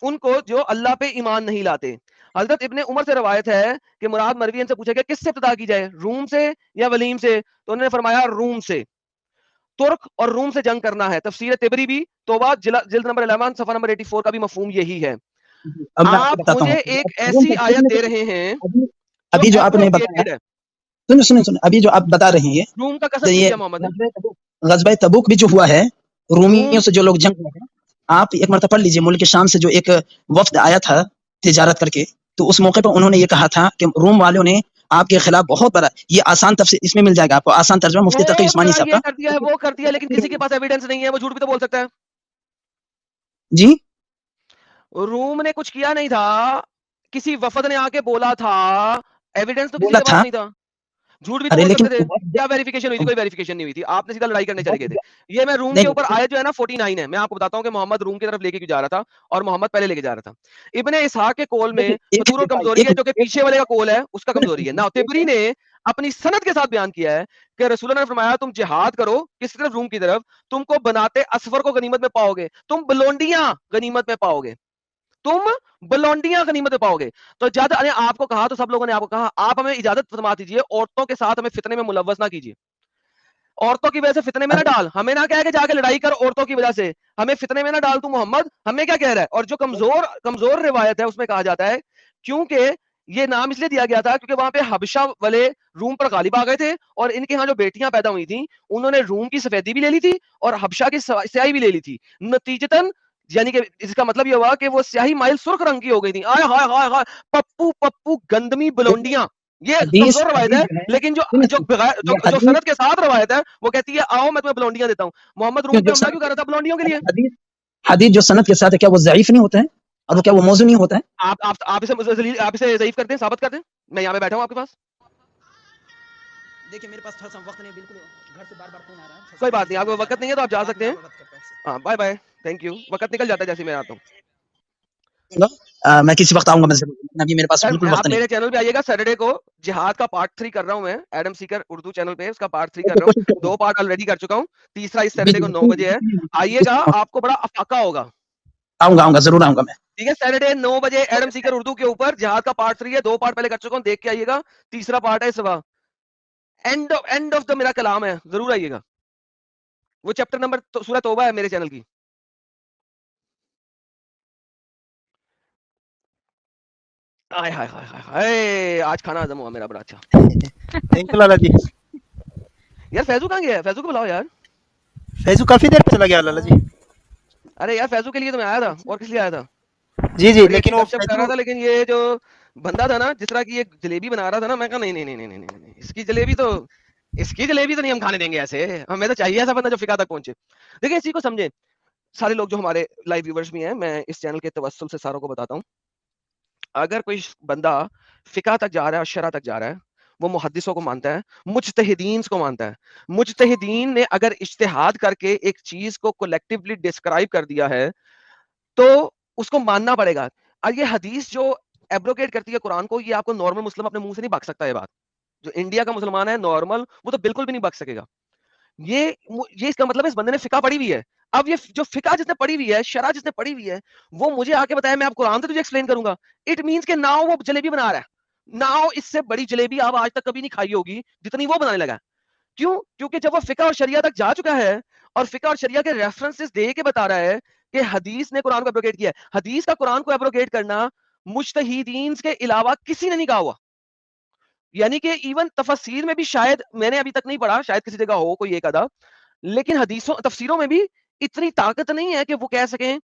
ان کو جو اللہ پہ ایمان نہیں لاتے. حضرت ابن عمر سے روایت ہے کہ مراد مروی ان سے پوچھا کہ کس سے ابتدا کی جائے, روم سے یا ولیم سے, تو انہوں نے فرمایا روم سے. ترک اور روم سے جنگ کرنا ہے. تفسیر تبری بھی توبہ جلد نمبر 11 صفحہ نمبر 84 کا بھی مفہوم یہی ہے. اب میں آپ کو آپ بتاتا مجھے ہوں, ایک ایسی آیت دے رہے ہیں جو ابھی جو آپ نے بتایا, ایبروگیٹڈ ہے. سنیں, ابھی جو آپ بتا رہے ہیں روم کا قصد یہ کیا محمد نے, غزوہ تبوک بھی جو ہوا ہے, رومیوں روم سے جو لوگ جنگ ہوئے ہیں, آپ ایک مرتبہ پڑھ لیجئے, ملک شام سے جو ایک وفد آیا تھا تجارت کر کے, تو اس موقع پر انہوں نے یہ کہا تھا کہ روم والوں نے آپ کے خلاف بہت بڑا, یہ آسان تفسیر اس میں مل جائے گا آپ کو, آسان ترجمہ مفتی تقی عثمانی صاحب یہ کا. کر دیا ہے, وہ کر دیا, لیکن کسی کے پاس ایویڈنس نہیں ہے, وہ جھوٹ بھی تو بول سکتا ہے. جی روم نے کچھ کیا نہیں تھا, کسی وفد نے آ کے بولا تھا, ایویڈنس تو کسی بولا کے پاس تھا, نہیں تھا, جھوٹ بھی تو ارے بول لیکن سکتے تھے. کیا ویریفیکیشن ہوئی تھی؟ کوئی ویریفیکیشن نہیں ہوئی تھی, آپ نے سیدھا لڑائی کرنے چلے گئے تھے. یہ میں روم کے اوپر آیت جو ہے نا 49 ہے, میں آپ کو بتاتا ہوں کہ محمد روم کی طرف لے کے کیوں جا رہا تھا, اور محمد پہلے لے کے جا رہا تھا. ابن اسحاق کے قول میں فتور اور کمزوری ہے, جو کہ پیچھے والے کا قول ہے اس کا کمزوری ہے. نا تبری نے اپنی سند کے ساتھ بیان کیا ہے کہ رسول اللہ نے فرمایا تم جہاد کرو, کس طرف, روم کی طرف, تم کو بناتے اسفر کو غنیمت میں پاؤ گے, تم بلونڈیاں غنیمت میں پاؤ گے, تم بلونڈیاں غنیمت میں پاؤ گے. تو جب آپ کو کہا تو سب لوگوں نے آپ کو کہا آپ ہمیں اجازت فرما دیجیے, عورتوں کے ساتھ ہمیں فتنے میں ملوث نہ کیجیے, عورتوں کی وجہ سے فتنے میں نہ ڈال, ہمیں نہ کہہ کہ جا کے لڑائی کر عورتوں کی وجہ سے, ہمیں فتنے میں نہ ڈال تو محمد, ہمیں کیا کہہ رہا ہے. اور جو کمزور روایت ہے اس میں کہا جاتا ہے کیونکہ یہ نام اس لیے دیا گیا تھا کیونکہ وہاں پہ حبشہ والے روم پر غالب آ گئے تھے, اور ان کے ہاں جو بیٹیاں پیدا ہوئی تھیں انہوں نے روم کی سفیدی بھی لے لی تھی اور حبشہ کی سیاہی بھی لے لی تھی. نتیجتاً یعنی کہ اس کا مطلب یہ ہوا کہ وہ سیاہی مائل سرخ رنگ کی ہو گئی تھی. آئے ہائے ہائے ہائے, پپو گندمی بلونڈیاں. یہ کمزور روایت ہے, لیکن جو سند کے ساتھ روایت ہے وہ کہتی ہے آؤ میں تمہیں بلونڈیاں دیتا ہوں. محمد روم پہ حملہ کیوں کر رہا تھا بلونڈیوں کے لیے؟ حدیث جو سند کے ساتھ ہے, کیا وہ ضعیف نہیں ہوتا ہے, اور وہ کیا وہ موضوع نہیں ہوتا ہے؟ آپ اسے ضعیف کر دیں, ثابت کر دیں, میں یہاں پہ بیٹھا ہوں آپ کے پاس. دیکھیں میرے پاس تھوڑا سا وقت نہیں, بالکل گھر سے بار بار فون آ رہا ہے. کوئی بات نہیں, آپ کو وقت نہیں ہے تو آپ جا سکتے ہیں. ہاں بائے بائے, تھینک یو. وقت نکل جاتا ہے جیسے میں آتا ہوں. میں کسی وقت آؤں گا, ابھی میرے پاس بالکل وقت آپ نہیں. میرے چینل پہ آئیے گا, سیٹرڈے کو جہاد کا پارٹ 3 کر رہا ہوں میں, ایڈم سیکر اردو چینل پہ اس کا پارٹ 3 کر رہا ہوں. 2 پارٹ آلریڈی کر چکا ہوں, تیسرا اس سیٹرڈے کو 9 بجے ہے. آئیے گا, آپ کو بڑا افاقہ ہوگا. آؤں گا, ضرور آؤں گا میں. ٹھیک ہے, سیٹرڈے 9 بجے ایڈم سیکر اردو کے اوپر جہاد کا پارٹ 3 ہے. 2 پارٹ پہلے کر چکا ہوں, دیکھ کے آئیے گا. تیسرا پارٹ ہے صبح, اینڈ آف دا میرا کلام ہے, ضرور آئیے گا. وہ چیپٹر نمبر سورہ توبہ ہے میرے چینل کی. हाय हाय हाय हाय हाय, आज खाना हजम हुआ मेरा बड़ा अच्छा। थैंक यू लाला जी। यार फैजू कहाँ गया है? फैजू को बुलाओ यार। फैजू काफी देर पे चला गया लाला जी। अरे यार फैजू के लिए तो मैं आया था, और किस लिए आया था? जी जी, बढ़िया लेकिन वो गपशप कर रहा था, लेकिन ये जो बंदा था ना, जिस तरह की ये जलेबी बना रहा था ना, मैं कहा नहीं नहीं नहीं नहीं नहीं नहीं, इसकी जलेबी तो नहीं हम खाने देंगे ऐसे। हमें तो चाहिए ऐसा बंदा जो फिका तक पहुंचे। देखिए इसी को समझे सारे लोग जो हमारे लाइव व्यूवर्स भी हैं, मैं इस चैनल के तवस्सुल से सारों को बताता हूँ, अगर कोई बंदा फिका तक जा रहा है और शरा तक जा रहा है, वो मुहद्दिसों को मानता है, मुज्तहिदीन को मानता है। मुज्तहिदीन ने अगर इज्तिहाद करके एक चीज को कलेक्टिवली डिस्क्राइब कर दिया है तो उसको मानना पड़ेगा। और ये हदीस जो एब्रोगेट करती है कुरान को, ये आपको नॉर्मल मुस्लिम अपने मुंह से नहीं बक सकता। ये बात जो इंडिया का मुसलमान है नॉर्मल, वो तो बिल्कुल भी नहीं बक सकेगा। ये इसका मतलब है इस बंदे ने फिका पढ़ी हुई है। अब ये जो फिका जिसने पढ़ी हुई है, शरा जिसने पढ़ी हुई है, वो मुझे आके बताया मैं आप कुरान से तुझे एक्सप्लेन करूंगा। इट मींस के नाउ वो जलेबी बना रहा है। नाउ इससे बड़ी जलेबी आप आज तक कभी नहीं खाई होगी जितनी वो बनाने लगा। क्यों? क्योंकि जब वो फिका और शरिया तक जा चुका है और फिका और शरिया के रेफरेंसेस दे के बता रहा है कि हदीस ने कुरान को एब्रोगेट किया है। हदीस का कुरान को एब्रोगेट करना मुज्तहिदीन के अलावा किसी ने नहीं कहा हुआ। यानी कि इवन तफसीर में भी शायद, मैंने अभी तक नहीं पढ़ा, शायद किसी जगह हो कोई एक आधा, लेकिन हदीसों तफसीरों में भी इतनी ताकत नहीं है कि वो कह सकें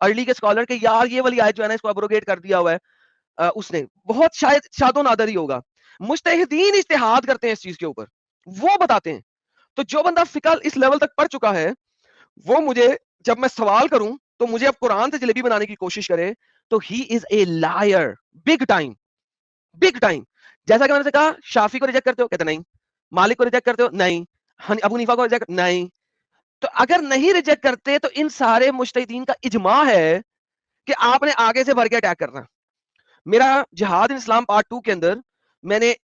अर्ली के स्कॉलर के यार ये वाली आयत जो है ना इसको एब्रोगेट कर दिया हुआ है। उसने बहुत शायद शादो नादर ही होगा। मुज्तहिदीन इज्तिहाद करते हैं इस चीज के ऊपर, वो बताते हैं। तो जो बंदा फिका इस लेवल तक पढ़ चुका है, वो मुझे जब मैं सवाल करूं तो मुझे अब कुरान से जलेबी बनाने की कोशिश करे तो he is a lawyer, big time, big time. जैसा कि मैंने कहा, शाफी को रिजेक्ट करते हो? कहते नहीं। मालिक को रिजेक्ट करते हो? नहीं। अबू हनीफा को रिजेक्ट? नहीं। तो अगर नहीं रिजेक्ट करते तो इन सारे मुज्तहिदीन का इजमा है कि आपने आगे से भर के अटैक करना। मेरा जिहाद इन इस्लाम पार्ट 2 के अंदर मैंने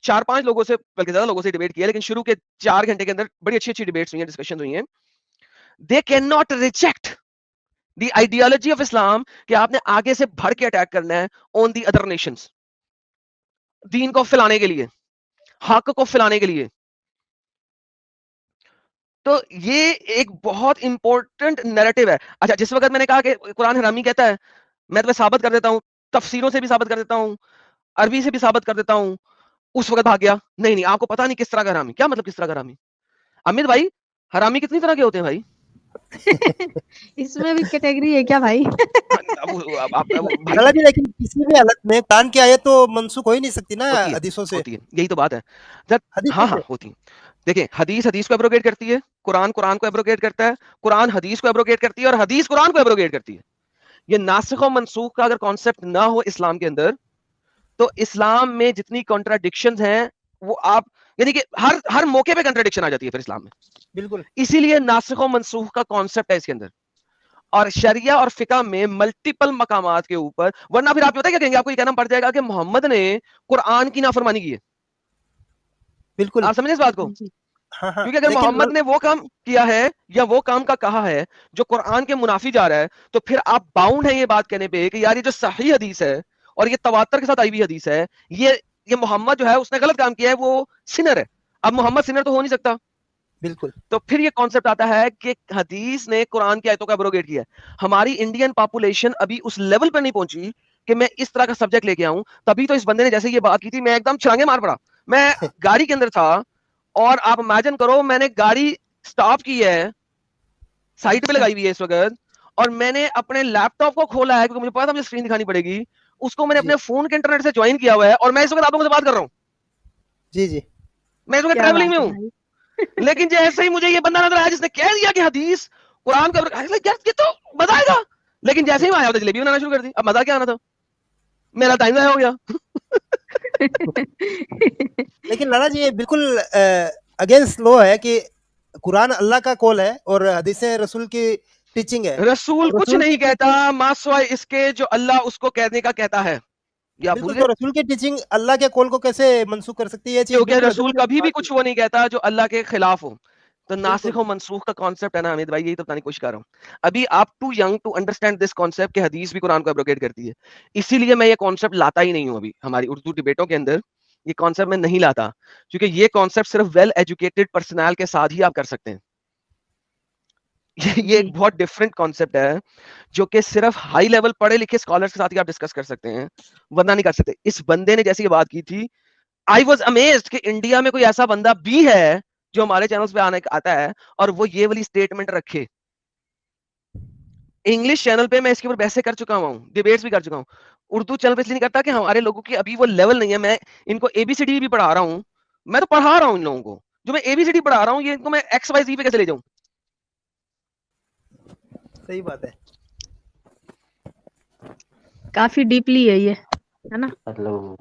4-5 लोगों से, बल्कि ज्यादा लोगों से डिबेट किया, लेकिन शुरू के 4 घंटे के अंदर बड़ी अच्छी अच्छी डिबेट्स हुई हैं, डिस्कशन हुई हैं। They can not reject the ideology of Islam कि आपने आगे से भर के अटैक करना है ऑन दी अदर नेशंस, दीन को फैलाने के लिए, हक को फैलाने के लिए। तो ये एक बहुत इंपॉर्टेंट नैरेटिव है। अच्छा, जिस वक्त मैंने कहा कि कुरान हरामी कहता है, मैं तुम्हें साबित कर देता हूं, तफसीरों से भी साबित कर देता हूं, अरबी से भी साबित कर देता हूं, उस वक्त भाग गया नहीं नहीं आपको पता नहीं किस तरह का हरामी। क्या मतलब किस तरह का हरामी? अमित भाई, हरामी कितनी तरह के होते हैं भाई? इसमें भी कैटेगरी है क्या भाई? लाला जी, लेकिन किसी भी हालत में कुरान की आयत तो मनसूख हो ही नहीं सकती ना हदीसों से। होती है, यही तो बात है। हदीस हाँ से। हाँ होती है। देखिए हदीस को एब्रोगेट करती है, कुरान कुरान को एब्रोगेट करता है, कुरान हदीस को एब्रोगेट करती है और हदीस कुरान को एब्रोगेट करती है। ये नासिख और मनसूख का अगर कॉन्सेप्ट ना हो इस्लाम के अंदर, तो इस्लाम में जितनी कॉन्ट्राडिक्शंस हैं वो आप, यानी कि हर मौके पे कॉन्ट्राडिक्शन आ जाती है फिर इस्लाम में। बिल्कुल। इसीलिए नासिख और मनसूख का कॉन्सेप्ट है इसके अंदर। और शरिया और फिका में मल्टीपल मकामात के ऊपर, वरना फिर आप पता क्या कहेंगे, आपको ये कहना पड़ जाएगा कि मोहम्मद ने कुरान की नाफरमानी की है। बिल्कुल, आप समझे इस बात को? हाँ हाँ। क्योंकि अगर मोहम्मद ने वो काम किया है या वो काम का कहा है जो कुरान के मुनाफी जा रहा है, तो फिर आप बाउंड है ये बात कहने पे कि यार ये जो सही हदीस है और ये तवातर के साथ आई हुई हदीस है, ये मोहम्मद जो है उसने गलत काम किया है, वो सिनर है। अब मोहम्मद सिनर तो हो नहीं सकता। बिल्कुल। तो फिर ये कॉन्सेप्ट आता है कि हदीस ने कुरान की आयतों का एब्रोगेट किया है। हमारी इंडियन पॉपुलेशन अभी उस लेवल पर नहीं पहुंची कि मैं इस तरह का सब्जेक्ट लेके आऊं। तभी तो इस बंदे ने जैसे ये बात की थी, मैं एकदम छलांगे मार पड़ा। मैं गाड़ी के अंदर था और आप इमेजिन करो, मैंने गाड़ी स्टॉप की है, साइड पे लगाई हुई है इस वक्त, और मैंने अपने लैपटॉप को खोला है क्योंकि मुझे पता था मुझे स्क्रीन दिखानी पड़ेगी। उसको मैंने अपने फोन के इंटरनेट से ज्वाइन किया हुआ है और मैं इस वक्त आप लोगों से बात कर रहा हूँ। जी जी, मैं इस वक्त ट्रैवलिंग में हूँ। लेकिन जैसे ही मुझे ये बंदा नजर आया जिसने कह दिया कि हदीस कुरान का, ये तो मजा आएगा। लेकिन जैसे ही मैं आया, जलेबी बनाना शुरू कर दी। अब मजा क्या आना था, मेरा टाइम ज़ाया हो गया। लेकिन लाला जी ये बिल्कुल अगेंस्ट लॉ है कि कुरान अल्लाह का कॉल है और हदीसें रसूल की टीचिंग है। रसूल कुछ नहीं कहता मासवाए इसके जो अल्लाह उसको कहने का कहता है। या बिल्कुल, तो रसूल की टीचिंग अल्लाह के कॉल को कैसे मंसूख कर सकती है? क्योंकि रसूल कभी भी कुछ वो नहीं कहता जो अल्लाह के खिलाफ हो। तो नासिख और मनसूख का कॉन्सेप्ट है ना अमित भाई, यही तो बताने की कोशिश कर रहा हूँ। अभी आप too young to understand this concept कि हदीस भी कुरान को एब्रोगेट करती है। इसीलिए मैं ये कॉन्सेप्ट लाता ही नहीं हूँ अभी हमारी उर्दू डिबेटों के अंदर। ये कॉन्सेप्ट मैं नहीं लाता क्योंकि ये कॉन्सेप्ट सिर्फ वेल एजुकेटेड पर्सनल के साथ ही आप कर सकते हैं। یہ ایک بہت ڈفرینٹ کانسیپٹ ہے جو کہ صرف ہائی لیول پڑھے لکھے اسکالرس کے ساتھ ہی آپ ڈسکس کر سکتے ہیں, ورنہ نہیں کر سکتے. اس بندے نے جیسی یہ بات کی تھی, آئی واز امیزڈ کہ انڈیا میں کوئی ایسا بندہ بھی ہے جو ہمارے چینلز پہ آتا ہے اور وہ یہ والی اسٹیٹمنٹ رکھے. انگلش چینل پہ میں اس کے اوپر بحثیں کر چکا ہوں, ڈیبیٹس بھی کر چکا ہوں. اردو چینل پہ اس لیے نہیں کرتا کہ ہمارے لوگوں کی ابھی وہ لیول نہیں ہے. میں ان کو اے بی سی ڈی بھی پڑھا رہا ہوں, میں تو پڑھا رہا ہوں ان لوگوں کو, جو میں اے بی سی ڈی پڑھا رہا ہوں, یہ ان کو میں ایکس وائی زی پہ کیسے لے جاؤں؟ صحیح بات ہے. کافی ڈیپلی ہے یہ, ہے نا. مطلب